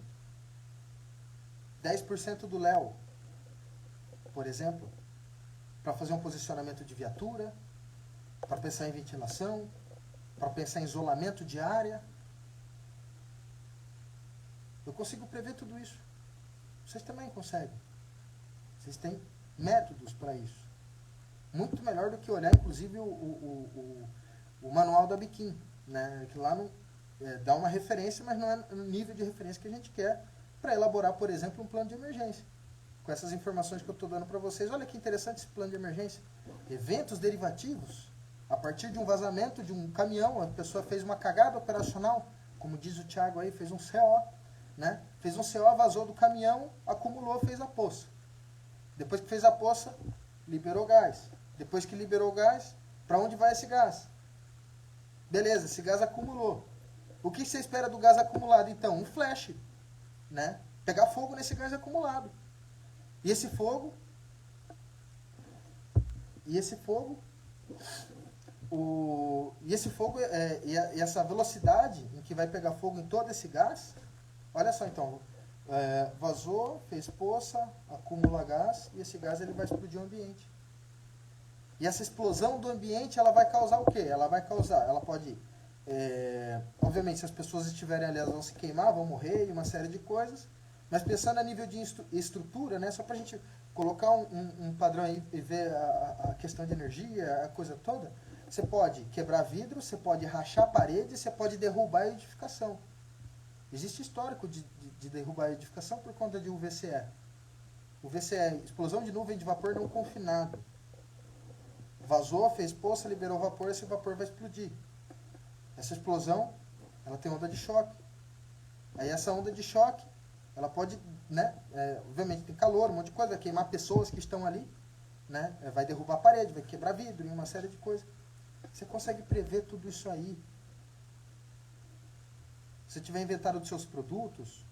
Speaker 1: 10% do léu, por exemplo, para fazer um posicionamento de viatura, para pensar em ventilação, para pensar em isolamento de área. Eu consigo prever tudo isso. Vocês também conseguem. Vocês têm métodos para isso. Muito melhor do que olhar, inclusive, o manual da Biquim, né? Que lá dá uma referência, mas não é no nível de referência que a gente quer para elaborar, por exemplo, um plano de emergência. Com essas informações que eu estou dando para vocês, olha que interessante esse plano de emergência. Eventos derivativos, a partir de um vazamento de um caminhão, a pessoa fez uma cagada operacional, como diz o Thiago aí, fez um CO, né? Fez um CO, vazou do caminhão, acumulou, fez a poça. Depois que fez a poça, liberou gás. Depois que liberou o gás, para onde vai esse gás? Beleza, esse gás acumulou. O que você espera do gás acumulado, então? Um flash, né? Pegar fogo nesse gás acumulado. E esse fogo, e essa velocidade em que vai pegar fogo em todo esse gás, olha só então, vazou, fez poça, acumula gás, e esse gás ele vai explodir o ambiente. E essa explosão do ambiente, ela vai causar o quê? Ela pode, obviamente, se as pessoas estiverem ali, elas vão se queimar, vão morrer, e uma série de coisas. Mas pensando a nível de estrutura, né, só para a gente colocar um padrão aí e ver a questão de energia, a coisa toda, você pode quebrar vidro, você pode rachar parede, você pode derrubar a edificação. Existe histórico de derrubar a edificação por conta de UVCE. UVCE, explosão de nuvem de vapor não confinado. Vazou, fez poça, liberou vapor, esse vapor vai explodir. Essa explosão, ela tem onda de choque. Aí essa onda de choque, ela pode, né, obviamente tem calor, um monte de coisa, vai queimar pessoas que estão ali, né, vai derrubar a parede, vai quebrar vidro e uma série de coisas. Você consegue prever tudo isso aí. Se tiver inventário dos seus produtos,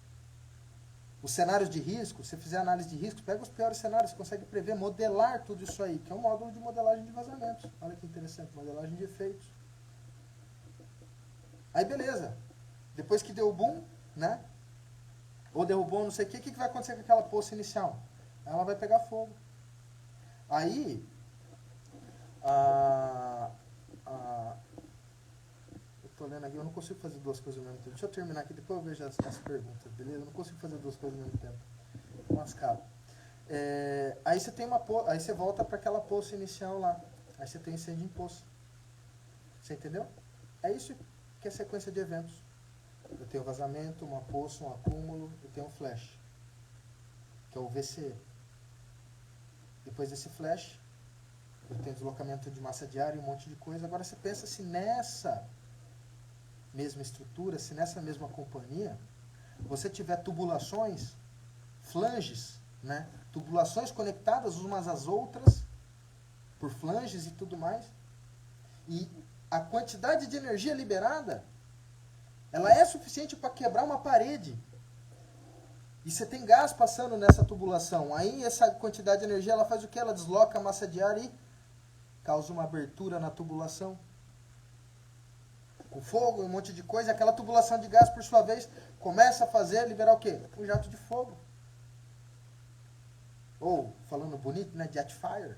Speaker 1: os cenários de risco, se você fizer análise de risco, pega os piores cenários, você consegue prever, modelar tudo isso aí, que é um módulo de modelagem de vazamentos. Olha que interessante, modelagem de efeitos. Aí beleza, depois que deu o boom, né, ou derrubou não sei o que vai acontecer com aquela poça inicial? Ela vai pegar fogo. Aí, eu tô lendo aqui, eu não consigo fazer duas coisas ao mesmo tempo. Deixa eu terminar aqui, depois eu vejo as perguntas, beleza? Eu não consigo fazer duas coisas ao mesmo tempo. Lascado. Aí você tem aí você volta para aquela poça inicial lá. Aí você tem incêndio em poça. Você entendeu? É isso que é sequência de eventos. Eu tenho vazamento, uma poça, um acúmulo, eu tenho um flash, que é o VCE. Depois desse flash, eu tenho deslocamento de massa de ar e um monte de coisa. Agora você pensa se nessa mesma estrutura, se nessa mesma companhia, você tiver tubulações, flanges, né? Tubulações conectadas umas às outras, por flanges e tudo mais, e a quantidade de energia liberada, ela é suficiente para quebrar uma parede. E você tem gás passando nessa tubulação. Aí essa quantidade de energia, ela faz o quê? Ela desloca a massa de ar e causa uma abertura na tubulação. Com fogo e um monte de coisa. Aquela tubulação de gás, por sua vez, começa a liberar o quê? Um jato de fogo. Ou, falando bonito, né? Jet fire.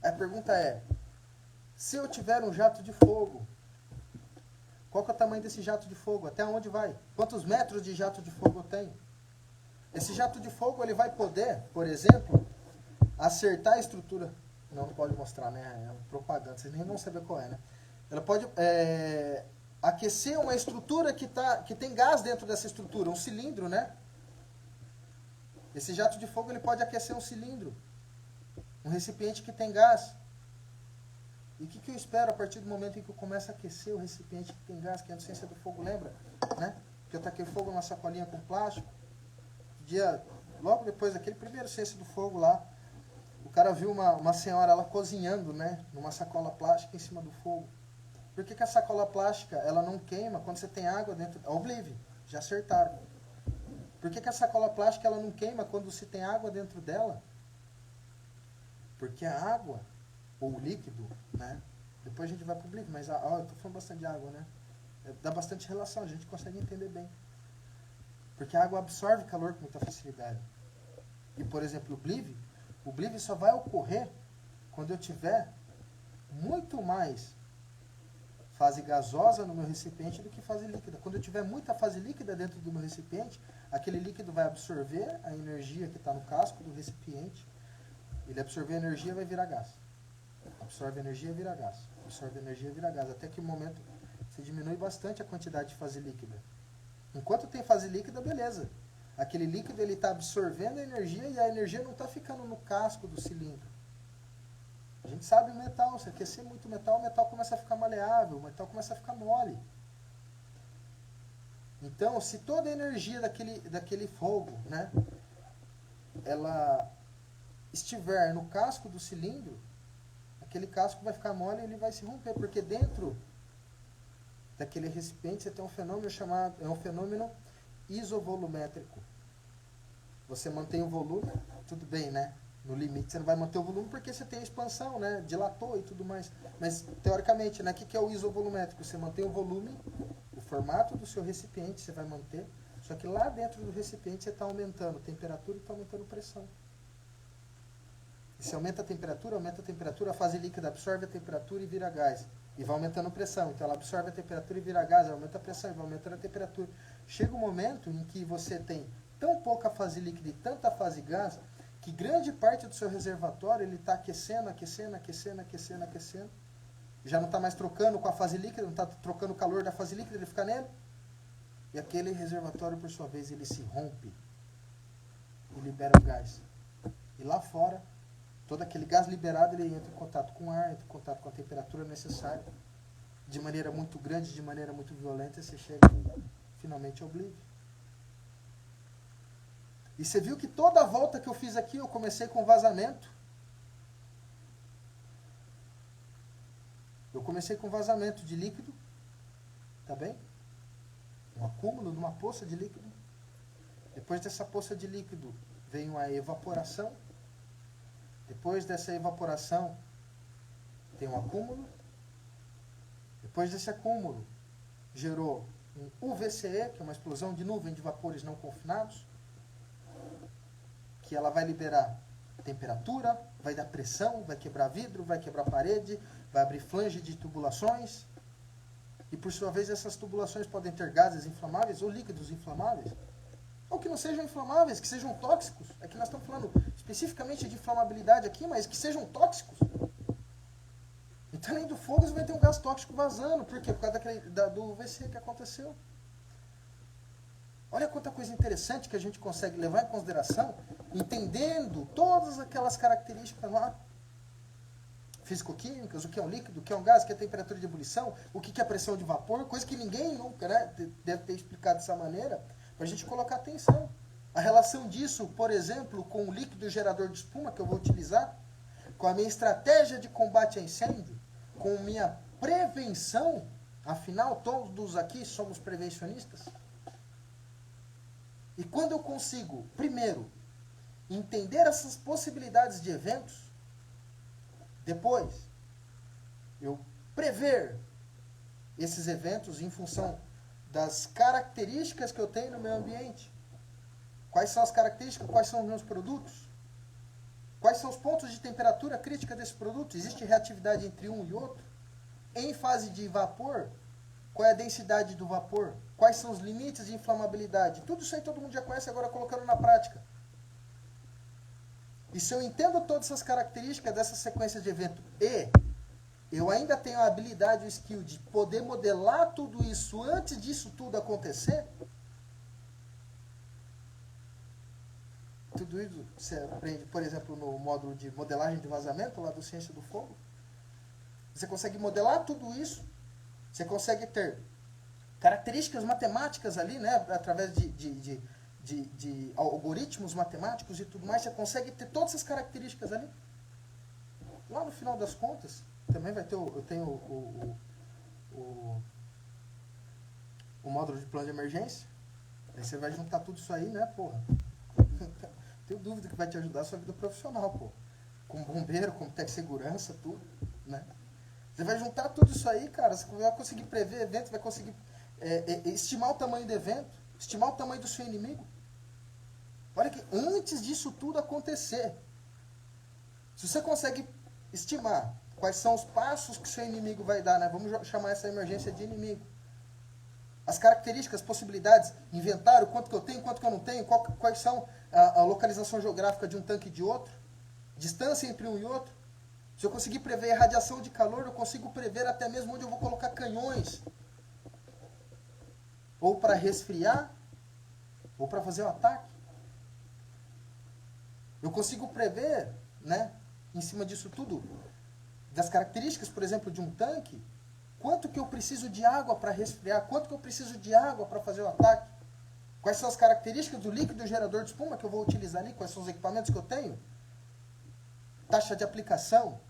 Speaker 1: Aí a pergunta é, se eu tiver um jato de fogo, qual que é o tamanho desse jato de fogo? Até onde vai? Quantos metros de jato de fogo eu tenho? Esse jato de fogo, ele vai poder, por exemplo, acertar a estrutura. Não pode mostrar, né? É propaganda, vocês nem vão saber qual é, né? Ela pode aquecer uma estrutura que tem gás dentro dessa estrutura, um cilindro, né? Esse jato de fogo, ele pode aquecer um cilindro, um recipiente que tem gás. E o que eu espero a partir do momento em que eu começo a aquecer o recipiente que tem gás, que é a ciência do fogo, lembra? Né? Que eu taquei fogo numa sacolinha com plástico. Logo depois daquele primeiro ciência do fogo lá, o cara viu uma senhora ela cozinhando, né, numa sacola plástica em cima do fogo. Por que a sacola plástica ela não queima quando você tem água dentro? Oblive, já acertaram. Por que a sacola plástica ela não queima quando você tem água dentro dela? Porque a água, ou o líquido, né? Depois a gente vai para o líquido, mas eu estou falando bastante de água, né? Dá bastante relação, a gente consegue entender bem. Porque a água absorve calor com muita facilidade. E, por exemplo, o bleed só vai ocorrer quando eu tiver muito mais fase gasosa no meu recipiente do que fase líquida. Quando eu tiver muita fase líquida dentro do meu recipiente, aquele líquido vai absorver a energia que está no casco do recipiente. Ele absorver a energia vai virar gás. Absorve energia e vira gás. Absorve energia e vira gás. Até que o momento Você diminui bastante a quantidade de fase líquida. Enquanto tem fase líquida, beleza. Aquele líquido está absorvendo a energia e a energia não está ficando no casco do cilindro. A gente sabe o metal, se aquecer muito o metal começa a ficar maleável, o metal começa a ficar mole. Então, se toda a energia daquele fogo, né, ela estiver no casco do cilindro, aquele casco vai ficar mole e ele vai se romper, porque dentro daquele recipiente você tem um fenômeno chamado, é um fenômeno isovolumétrico. Você mantém o volume, tudo bem, né? No limite você não vai manter o volume porque você tem a expansão, né? Dilatou e tudo mais. Mas, teoricamente, né? O que é o isovolumétrico? Você mantém o volume, o formato do seu recipiente, você vai manter. Só que lá dentro do recipiente você está aumentando temperatura e está aumentando pressão. E se aumenta a temperatura, a fase líquida absorve a temperatura e vira gás. E vai aumentando a pressão. Então ela absorve a temperatura e vira gás, aumenta a pressão e vai aumentando a temperatura. Chega um momento em que você tem tão pouca fase líquida e tanta fase gás, que grande parte do seu reservatório ele está aquecendo. Já não está mais trocando com a fase líquida, não está trocando o calor da fase líquida, ele fica nele. E aquele reservatório, por sua vez, ele se rompe e libera o gás. E lá fora, todo aquele gás liberado, ele entra em contato com o ar, entra em contato com a temperatura necessária, de maneira muito grande, de maneira muito violenta, e você chega finalmente ao oblívio. E você viu que toda a volta que eu fiz aqui, eu comecei com vazamento. Eu comecei com vazamento de líquido, tá bem? Um acúmulo de uma poça de líquido. Depois dessa poça de líquido, veio a evaporação. Depois dessa evaporação, tem um acúmulo. Depois desse acúmulo, gerou um UVCE, que é uma explosão de nuvem de vapores não confinados, que ela vai liberar temperatura, vai dar pressão, vai quebrar vidro, vai quebrar parede, vai abrir flange de tubulações. E, por sua vez, essas tubulações podem ter gases inflamáveis ou líquidos inflamáveis. Ou que não sejam inflamáveis, que sejam tóxicos. É que nós estamos falando especificamente de inflamabilidade aqui, mas que sejam tóxicos. Então, além do fogo, você vai ter um gás tóxico vazando. Por quê? Por causa do UVC que aconteceu. Olha quanta coisa interessante que a gente consegue levar em consideração, entendendo todas aquelas características lá, físico-químicas, o que é um líquido, o que é um gás, o que é a temperatura de ebulição, o que é a pressão de vapor, coisa que ninguém nunca, né, deve ter explicado dessa maneira, para a gente colocar atenção. A relação disso, por exemplo, com o líquido gerador de espuma que eu vou utilizar, com a minha estratégia de combate a incêndio, com minha prevenção, afinal todos aqui somos prevencionistas. E quando eu consigo, primeiro, entender essas possibilidades de eventos, depois, eu prever esses eventos em função das características que eu tenho no meu ambiente. Quais são as características, quais são os meus produtos? Quais são os pontos de temperatura crítica desse produto? Existe reatividade entre um e outro? Em fase de vapor, qual é a densidade do vapor? Quais são os limites de inflamabilidade? Tudo isso aí todo mundo já conhece, agora colocando na prática. E se eu entendo todas essas características dessa sequência de evento e eu ainda tenho a habilidade, o skill de poder modelar tudo isso antes disso tudo acontecer, tudo isso você aprende, por exemplo, no módulo de modelagem de vazamento, lá do Ciência do Fogo. Você consegue modelar tudo isso, você consegue ter características matemáticas ali, né, através de algoritmos matemáticos e tudo mais, você consegue ter todas essas características ali. Lá no final das contas, também vai ter, eu tenho o módulo de plano de emergência, aí você vai juntar tudo isso aí, né, porra. Tenho dúvida que vai te ajudar a sua vida profissional, pô. Como bombeiro, como técnico de segurança, tudo, né. Você vai juntar tudo isso aí, cara, você vai conseguir prever eventos, vai conseguir estimar o tamanho do evento, estimar o tamanho do seu inimigo. Olha que antes disso tudo acontecer, se você consegue estimar quais são os passos que seu inimigo vai dar, né? Vamos chamar essa emergência de inimigo. As características, as possibilidades, inventário, quanto que eu tenho, quanto que eu não tenho, quais são a localização geográfica de um tanque e de outro, distância entre um e outro. Se eu conseguir prever a radiação de calor, eu consigo prever até mesmo onde eu vou colocar canhões ou para resfriar, ou para fazer um ataque. Eu consigo prever, né, em cima disso tudo, das características, por exemplo, de um tanque, quanto que eu preciso de água para resfriar, quanto que eu preciso de água para fazer o ataque, quais são as características do líquido gerador de espuma que eu vou utilizar ali, quais são os equipamentos que eu tenho, taxa de aplicação,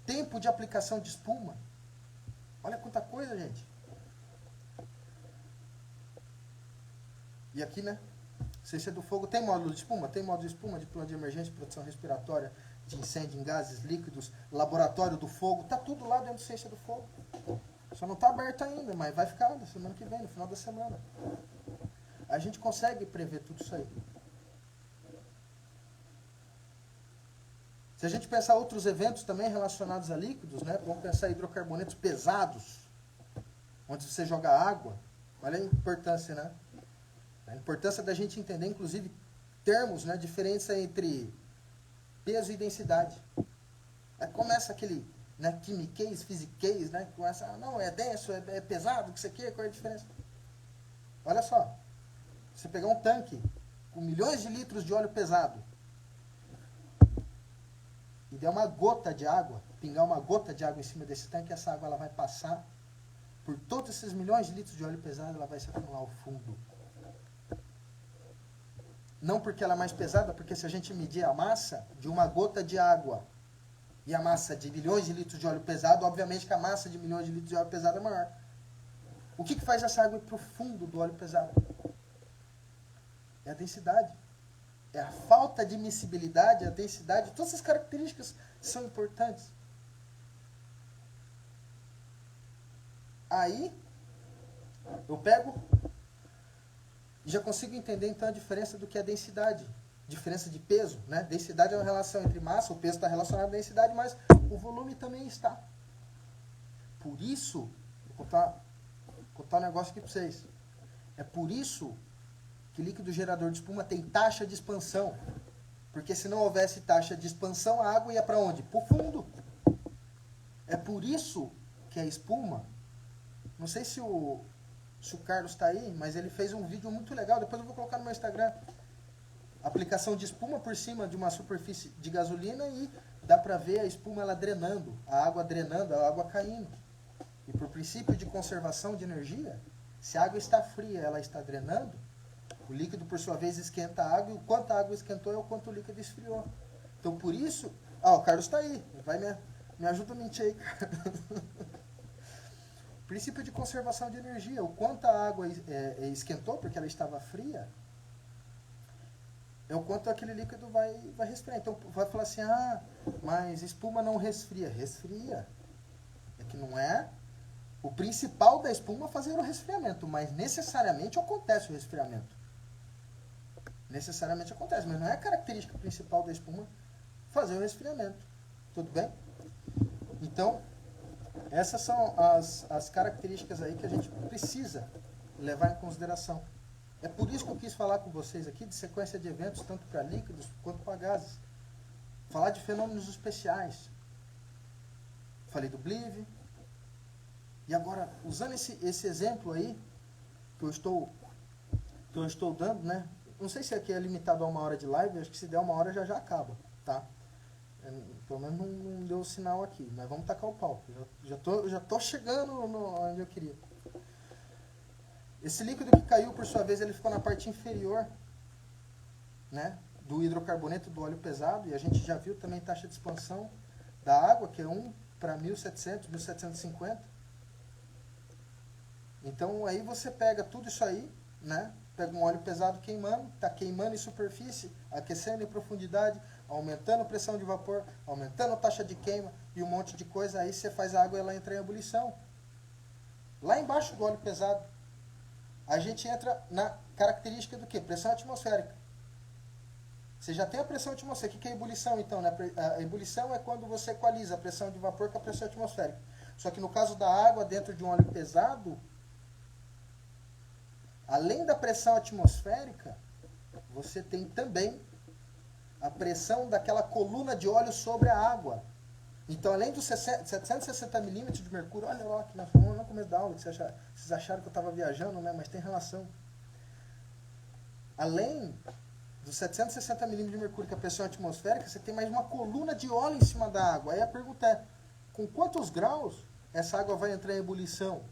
Speaker 1: tempo de aplicação de espuma. Olha quanta coisa, gente. E aqui, né, ciência do fogo tem módulo de espuma? Tem módulo de espuma, de plano de emergência, proteção respiratória, de incêndio em gases líquidos, laboratório do fogo, tá tudo lá dentro do ciência do fogo. Só não está aberto ainda, mas vai ficar na semana que vem, no final da semana. A gente consegue prever tudo isso aí. Se a gente pensar outros eventos também relacionados a líquidos, né, vamos pensar em hidrocarbonetos pesados, onde você joga água. Olha a importância, né? A importância da gente entender, inclusive, termos, né, diferença entre peso e densidade. Aí começa aquele, né, quimiquez, fisiquez, né, começa, não, é denso, é pesado, o que você quer, qual é a diferença? Olha só, você pegar um tanque com milhões de litros de óleo pesado e der uma gota de água, pingar uma gota de água em cima desse tanque, essa água ela vai passar por todos esses milhões de litros de óleo pesado, ela vai se acumular ao fundo. Não porque ela é mais pesada, porque se a gente medir a massa de uma gota de água e a massa de milhões de litros de óleo pesado, obviamente que a massa de milhões de litros de óleo pesado é maior. O que faz essa água ir para o fundo do óleo pesado? É a densidade. É a falta de miscibilidade, a densidade, todas essas características são importantes. Aí, eu pego e já consigo entender então a diferença do que é densidade. Diferença de peso, né? Densidade é uma relação entre massa, o peso está relacionado à densidade, mas o volume também está. Por isso, vou contar um negócio aqui para vocês. É por isso que líquido gerador de espuma tem taxa de expansão. Porque se não houvesse taxa de expansão, a água ia para onde? Para o fundo. É por isso que a espuma, não sei se o Carlos está aí, mas ele fez um vídeo muito legal, depois eu vou colocar no meu Instagram. Aplicação de espuma por cima de uma superfície de gasolina e dá para ver a espuma ela drenando, a água caindo. E por princípio de conservação de energia, se a água está fria, ela está drenando, o líquido por sua vez esquenta a água e o quanto a água esquentou é o quanto o líquido esfriou. Então por isso, o Carlos está aí, vai me ajuda a mentir aí, cara. Princípio de conservação de energia, o quanto a água esquentou porque ela estava fria, é o quanto aquele líquido vai resfriar. Então vai falar assim, mas espuma não resfria. Resfria. É que não é o principal da espuma fazer o resfriamento, mas necessariamente acontece o resfriamento. Necessariamente acontece, mas não é a característica principal da espuma fazer o resfriamento. Tudo bem? Então, essas são as características aí que a gente precisa levar em consideração. É por isso que eu quis falar com vocês aqui de sequência de eventos, tanto para líquidos quanto para gases. Falar de fenômenos especiais. Falei do Blive. E agora, usando esse exemplo aí, que eu estou dando, né? Não sei se aqui é limitado a 1 hora de live, acho que se der 1 hora já acaba, tá? Pelo menos não deu sinal aqui, mas vamos tacar o pau. Já tô chegando onde eu queria. Esse líquido que caiu, por sua vez, ele ficou na parte inferior, né, do hidrocarboneto do óleo pesado, e a gente já viu também taxa de expansão da água, que é 1 para 1700, 1750. Então aí você pega tudo isso aí, né, pega um óleo pesado queimando, está queimando em superfície, aquecendo em profundidade, aumentando a pressão de vapor, aumentando a taxa de queima e um monte de coisa, aí você faz a água ela entrar em ebulição. Lá embaixo do óleo pesado, a gente entra na característica do quê? Pressão atmosférica. Você já tem a pressão atmosférica. O que é ebulição, então? A ebulição é quando você equaliza a pressão de vapor com a pressão atmosférica. Só que no caso da água dentro de um óleo pesado, além da pressão atmosférica, você tem também a pressão daquela coluna de óleo sobre a água. Então, além dos 760 milímetros de mercúrio, olha lá que nós falamos no começo da aula, que vocês acharam que eu estava viajando, né? Mas tem relação. Além dos 760 milímetros de mercúrio que é a pressão atmosférica, você tem mais uma coluna de óleo em cima da água. Aí a pergunta é, com quantos graus essa água vai entrar em ebulição?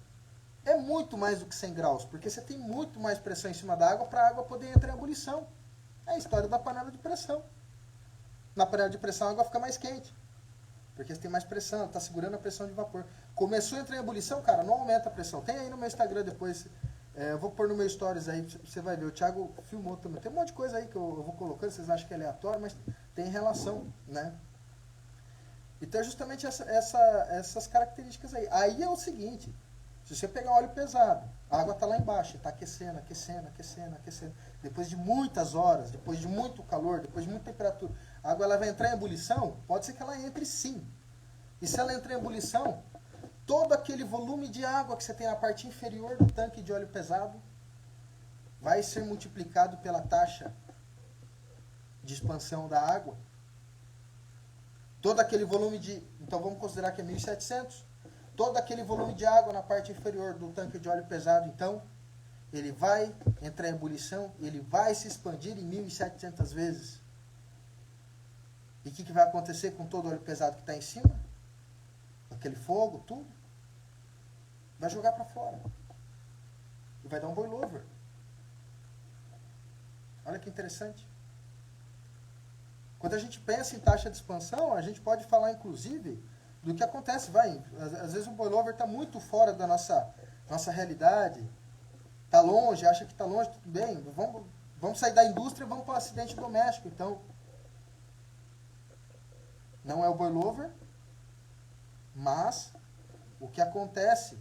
Speaker 1: É muito mais do que 100 graus, porque você tem muito mais pressão em cima da água para a água poder entrar em ebulição. É a história da panela de pressão. Na panela de pressão a água fica mais quente, porque você tem mais pressão, está segurando a pressão de vapor. Começou a entrar em ebulição, cara, não aumenta a pressão. Tem aí no meu Instagram depois, eu vou pôr no meu stories aí, você vai ver. O Thiago filmou também. Tem um monte de coisa aí que eu vou colocando, vocês acham que é aleatório, mas tem relação, né? Então é justamente essas características aí. Aí é o seguinte, se você pegar óleo pesado, a água está lá embaixo, está aquecendo, aquecendo, aquecendo, aquecendo. Depois de muitas horas, depois de muito calor, depois de muita temperatura, a água ela vai entrar em ebulição, pode ser que ela entre sim. E se ela entrar em ebulição, todo aquele volume de água que você tem na parte inferior do tanque de óleo pesado vai ser multiplicado pela taxa de expansão da água. Todo aquele volume de... Então vamos considerar que é 1.700. Todo aquele volume de água na parte inferior do tanque de óleo pesado, então, ele vai entrar em ebulição, ele vai se expandir em 1.700 vezes. E o que vai acontecer com todo o óleo pesado que está em cima? Aquele fogo, tudo. Vai jogar para fora. E vai dar um boil over. Olha que interessante. Quando a gente pensa em taxa de expansão, a gente pode falar, inclusive, do que acontece. Às vezes o boil over está muito fora da nossa realidade. Está longe, acha que está longe, tudo bem. Vamos sair da indústria e vamos para o acidente doméstico. Então, não é o boil over, mas o que acontece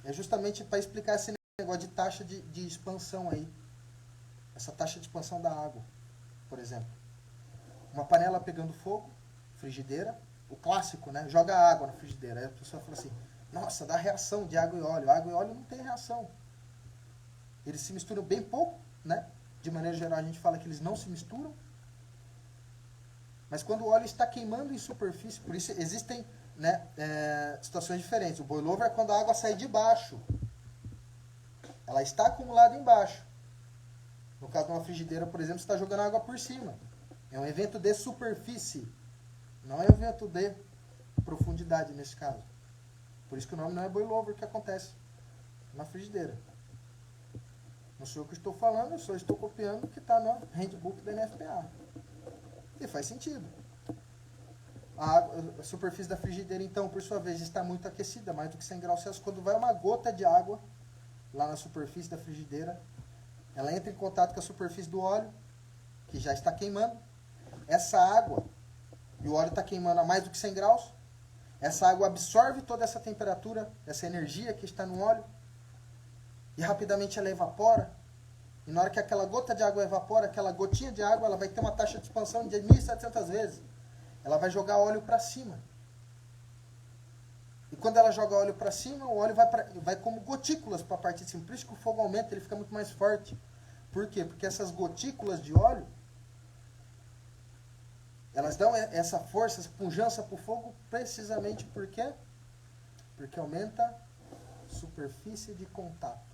Speaker 1: é justamente para explicar esse negócio de taxa de expansão aí. Essa taxa de expansão da água, por exemplo. Uma panela pegando fogo, frigideira, o clássico, né? Joga água na frigideira. Aí a pessoa fala assim, nossa, dá reação de água e óleo. Água e óleo não tem reação. Eles se misturam bem pouco, né? De maneira geral a gente fala que eles não se misturam. Mas quando o óleo está queimando em superfície, por isso existem, né, situações diferentes. O boil over é quando a água sai de baixo. Ela está acumulada embaixo. No caso de uma frigideira, por exemplo, você está jogando água por cima. É um evento de superfície. Não é um evento de profundidade nesse caso. Por isso que o nome não é boil over que acontece na frigideira. Não sou eu que estou falando, eu só estou copiando o que está no handbook da NFPA. E faz sentido. A superfície da frigideira, então, por sua vez, está muito aquecida, mais do que 100 graus Celsius. Quando vai uma gota de água lá na superfície da frigideira, ela entra em contato com a superfície do óleo, que já está queimando. Essa água, e o óleo está queimando a mais do que 100 graus, essa água absorve toda essa temperatura, essa energia que está no óleo, e rapidamente ela evapora. E na hora que aquela gota de água evapora, aquela gotinha de água, ela vai ter uma taxa de expansão de 1.700 vezes. Ela vai jogar óleo para cima. E quando ela joga óleo para cima, o óleo vai como gotículas para a parte de cima. Por isso que o fogo aumenta, ele fica muito mais forte. Por quê? Porque essas gotículas de óleo, elas dão essa força, essa pujança para o fogo, precisamente por quê? Porque aumenta a superfície de contato.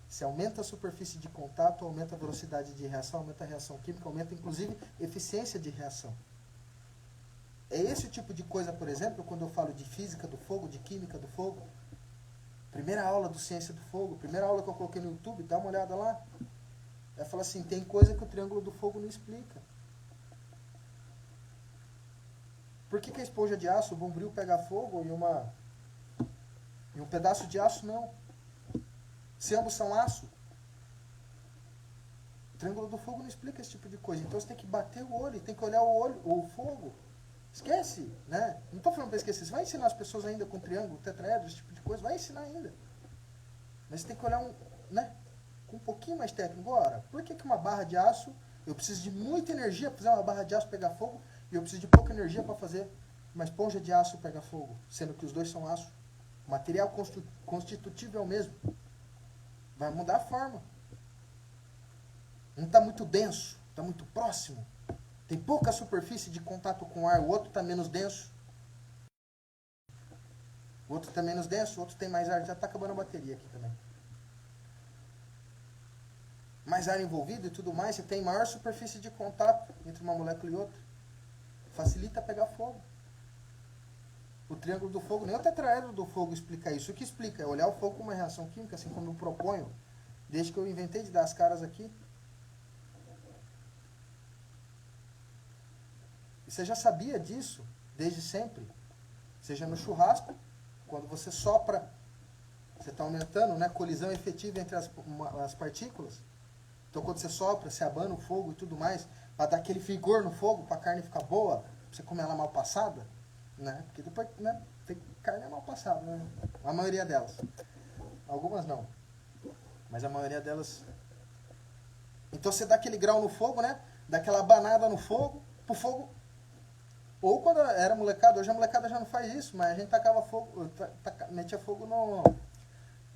Speaker 1: Se aumenta a superfície de contato, aumenta a velocidade de reação, aumenta a reação química, aumenta inclusive a eficiência de reação. É esse tipo de coisa, por exemplo, quando eu falo de física do fogo, de química do fogo. Primeira aula do Ciência do Fogo, primeira aula que eu coloquei no YouTube, dá uma olhada lá. Ela fala assim, tem coisa que o triângulo do fogo não explica. Por que a esponja de aço, o bombril pega fogo e um pedaço de aço não? Se ambos são aço, o triângulo do fogo não explica esse tipo de coisa. Então você tem que bater o olho, tem que olhar o fogo. Esquece, né? Não estou falando para esquecer. Você vai ensinar as pessoas ainda com triângulo, tetraedro, esse tipo de coisa, vai ensinar ainda. Mas você tem que olhar com um pouquinho mais técnico. Agora, por que uma barra de aço, eu preciso de muita energia para fazer uma barra de aço pegar fogo, e eu preciso de pouca energia para fazer uma esponja de aço pegar fogo, sendo que os dois são aço? O material constitutivo é o mesmo. Vai mudar a forma. Um está muito denso, está muito próximo. tem pouca superfície de contato com o ar, o outro está menos denso. O outro está menos denso, o outro tem mais ar. Já está acabando a bateria aqui também. Mais ar envolvido e tudo mais, você tem maior superfície de contato entre uma molécula e outra. Facilita pegar fogo. O triângulo do fogo, nem o tetraedro do fogo explica isso. O que explica é olhar o fogo como uma reação química, assim como eu proponho, desde que eu inventei de dar as caras aqui. E você já sabia disso desde sempre. Seja no churrasco, quando você sopra, você está aumentando, né, colisão efetiva entre as partículas. Então quando você sopra, você abana o fogo e tudo mais, para dar aquele vigor no fogo, para a carne ficar boa, para você comer ela mal passada, né? Porque depois, né, tem carne é mal passada, né? A maioria delas. Algumas não. Mas a maioria delas. Então você dá aquele grau no fogo, né? Dá aquela abanada no fogo, pro fogo. Ou quando era molecada, hoje a molecada já não faz isso, mas a gente tacava fogo, metia fogo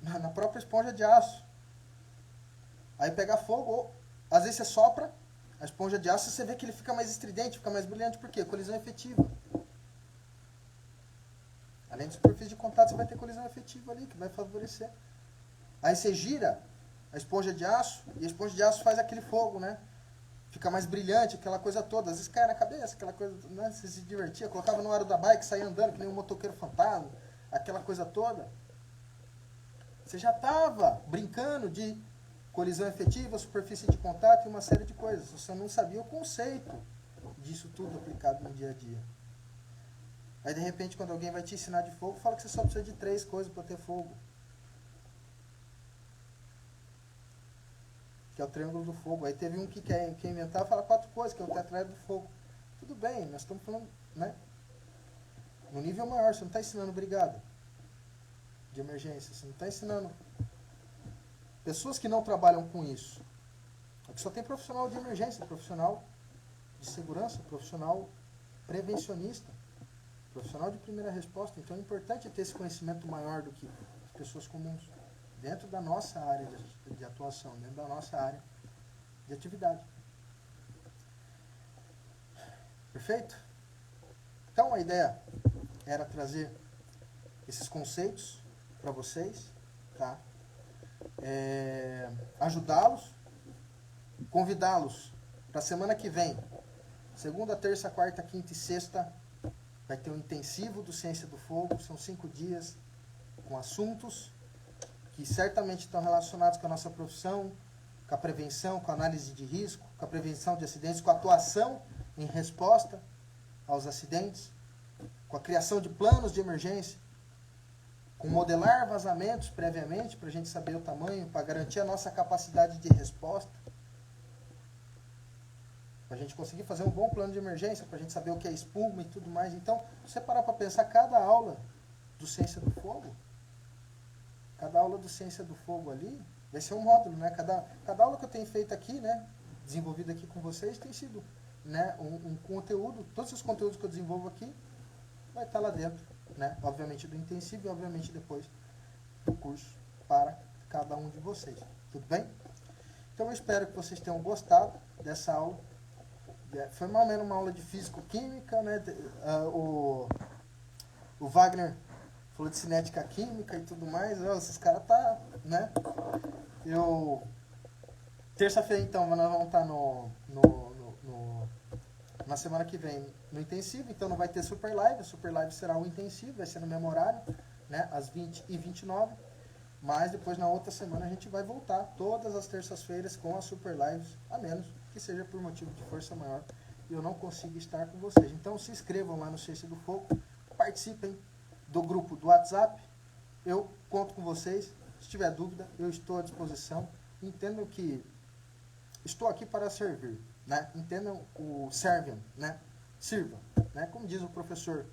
Speaker 1: na própria esponja de aço. Aí pega fogo, ou às vezes você sopra a esponja de aço e você vê que ele fica mais estridente, fica mais brilhante. Por quê? Colisão efetiva. Além de superfície de contato, você vai ter colisão efetiva ali, que vai favorecer. Aí você gira a esponja de aço, e a esponja de aço faz aquele fogo, né? Fica mais brilhante, aquela coisa toda. Às vezes cai na cabeça, aquela coisa, né? Você se divertia, colocava no aro da bike, saía andando, que nem um motoqueiro fantasma, aquela coisa toda. Você já estava brincando de colisão efetiva, superfície de contato e uma série de coisas. Você não sabia o conceito disso tudo aplicado no dia a dia. Aí, de repente, quando alguém vai te ensinar de fogo, fala que você só precisa de 3 coisas para ter fogo. Que é o triângulo do fogo. Aí teve um que quer inventar e fala 4 coisas, que é o tetraedro do fogo. Tudo bem, nós estamos falando, né? No nível maior, você não está ensinando brigada de emergência, você não está ensinando pessoas que não trabalham com isso. Aqui só tem profissional de emergência, profissional de segurança, profissional prevencionista, profissional de primeira resposta. Então é importante ter esse conhecimento maior do que as pessoas comuns, dentro da nossa área de atuação, dentro da nossa área de atividade. Perfeito? Então a ideia era trazer esses conceitos para vocês, tá? Ajudá-los, convidá-los para a semana que vem, segunda, terça, quarta, quinta e sexta, vai ter um intensivo do Ciência do Fogo. São 5 dias com assuntos que certamente estão relacionados com a nossa profissão, com a prevenção, com a análise de risco, com a prevenção de acidentes, com a atuação em resposta aos acidentes, com a criação de planos de emergência, com modelar vazamentos previamente para a gente saber o tamanho, para garantir a nossa capacidade de resposta, para a gente conseguir fazer um bom plano de emergência, para a gente saber o que é espuma e tudo mais. Então, se você parar para pensar, cada aula do Ciência do Fogo, cada aula do Ciência do Fogo ali, vai ser um módulo, né? Cada aula que eu tenho feito aqui, né, desenvolvida aqui com vocês, tem sido, né, um conteúdo. Todos os conteúdos que eu desenvolvo aqui vai estar lá dentro, né? Obviamente do intensivo e obviamente depois do curso para cada um de vocês. Tudo bem? Então eu espero que vocês tenham gostado dessa aula. Foi mais ou menos uma aula de físico-química, né? O Wagner falou de cinética química e tudo mais. Esses caras tá, né? Terça-feira, então, nós vamos estar na semana que vem no intensivo, então não vai ter super live. A super live será o intensivo, vai ser no mesmo horário, né? Às 20h29. Mas depois, na outra semana, a gente vai voltar todas as terças-feiras com as super lives, a menos que seja por motivo de força maior e eu não consiga estar com vocês. Então se inscrevam lá no Ciência do Fogo, participem do grupo do WhatsApp, eu conto com vocês. Se tiver dúvida, eu estou à disposição. Entendam que estou aqui para servir, né? Entendam o serviam, né? Sirva, né? Como diz o professor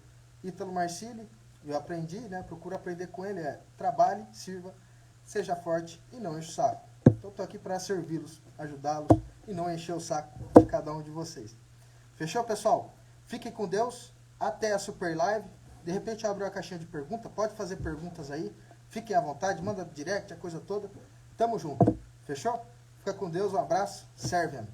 Speaker 1: Ítalo Marcilli, eu aprendi, né? Procuro aprender com ele, trabalhe, sirva, seja forte e não enche o saco. Então estou aqui para servi-los, ajudá-los e não encher o saco de cada um de vocês. Fechou, pessoal? Fiquem com Deus, até a super live. De repente abre uma caixinha de pergunta, pode fazer perguntas aí, fiquem à vontade, manda direct, a coisa toda. Tamo junto. Fechou? Fica com Deus, um abraço, serve-me.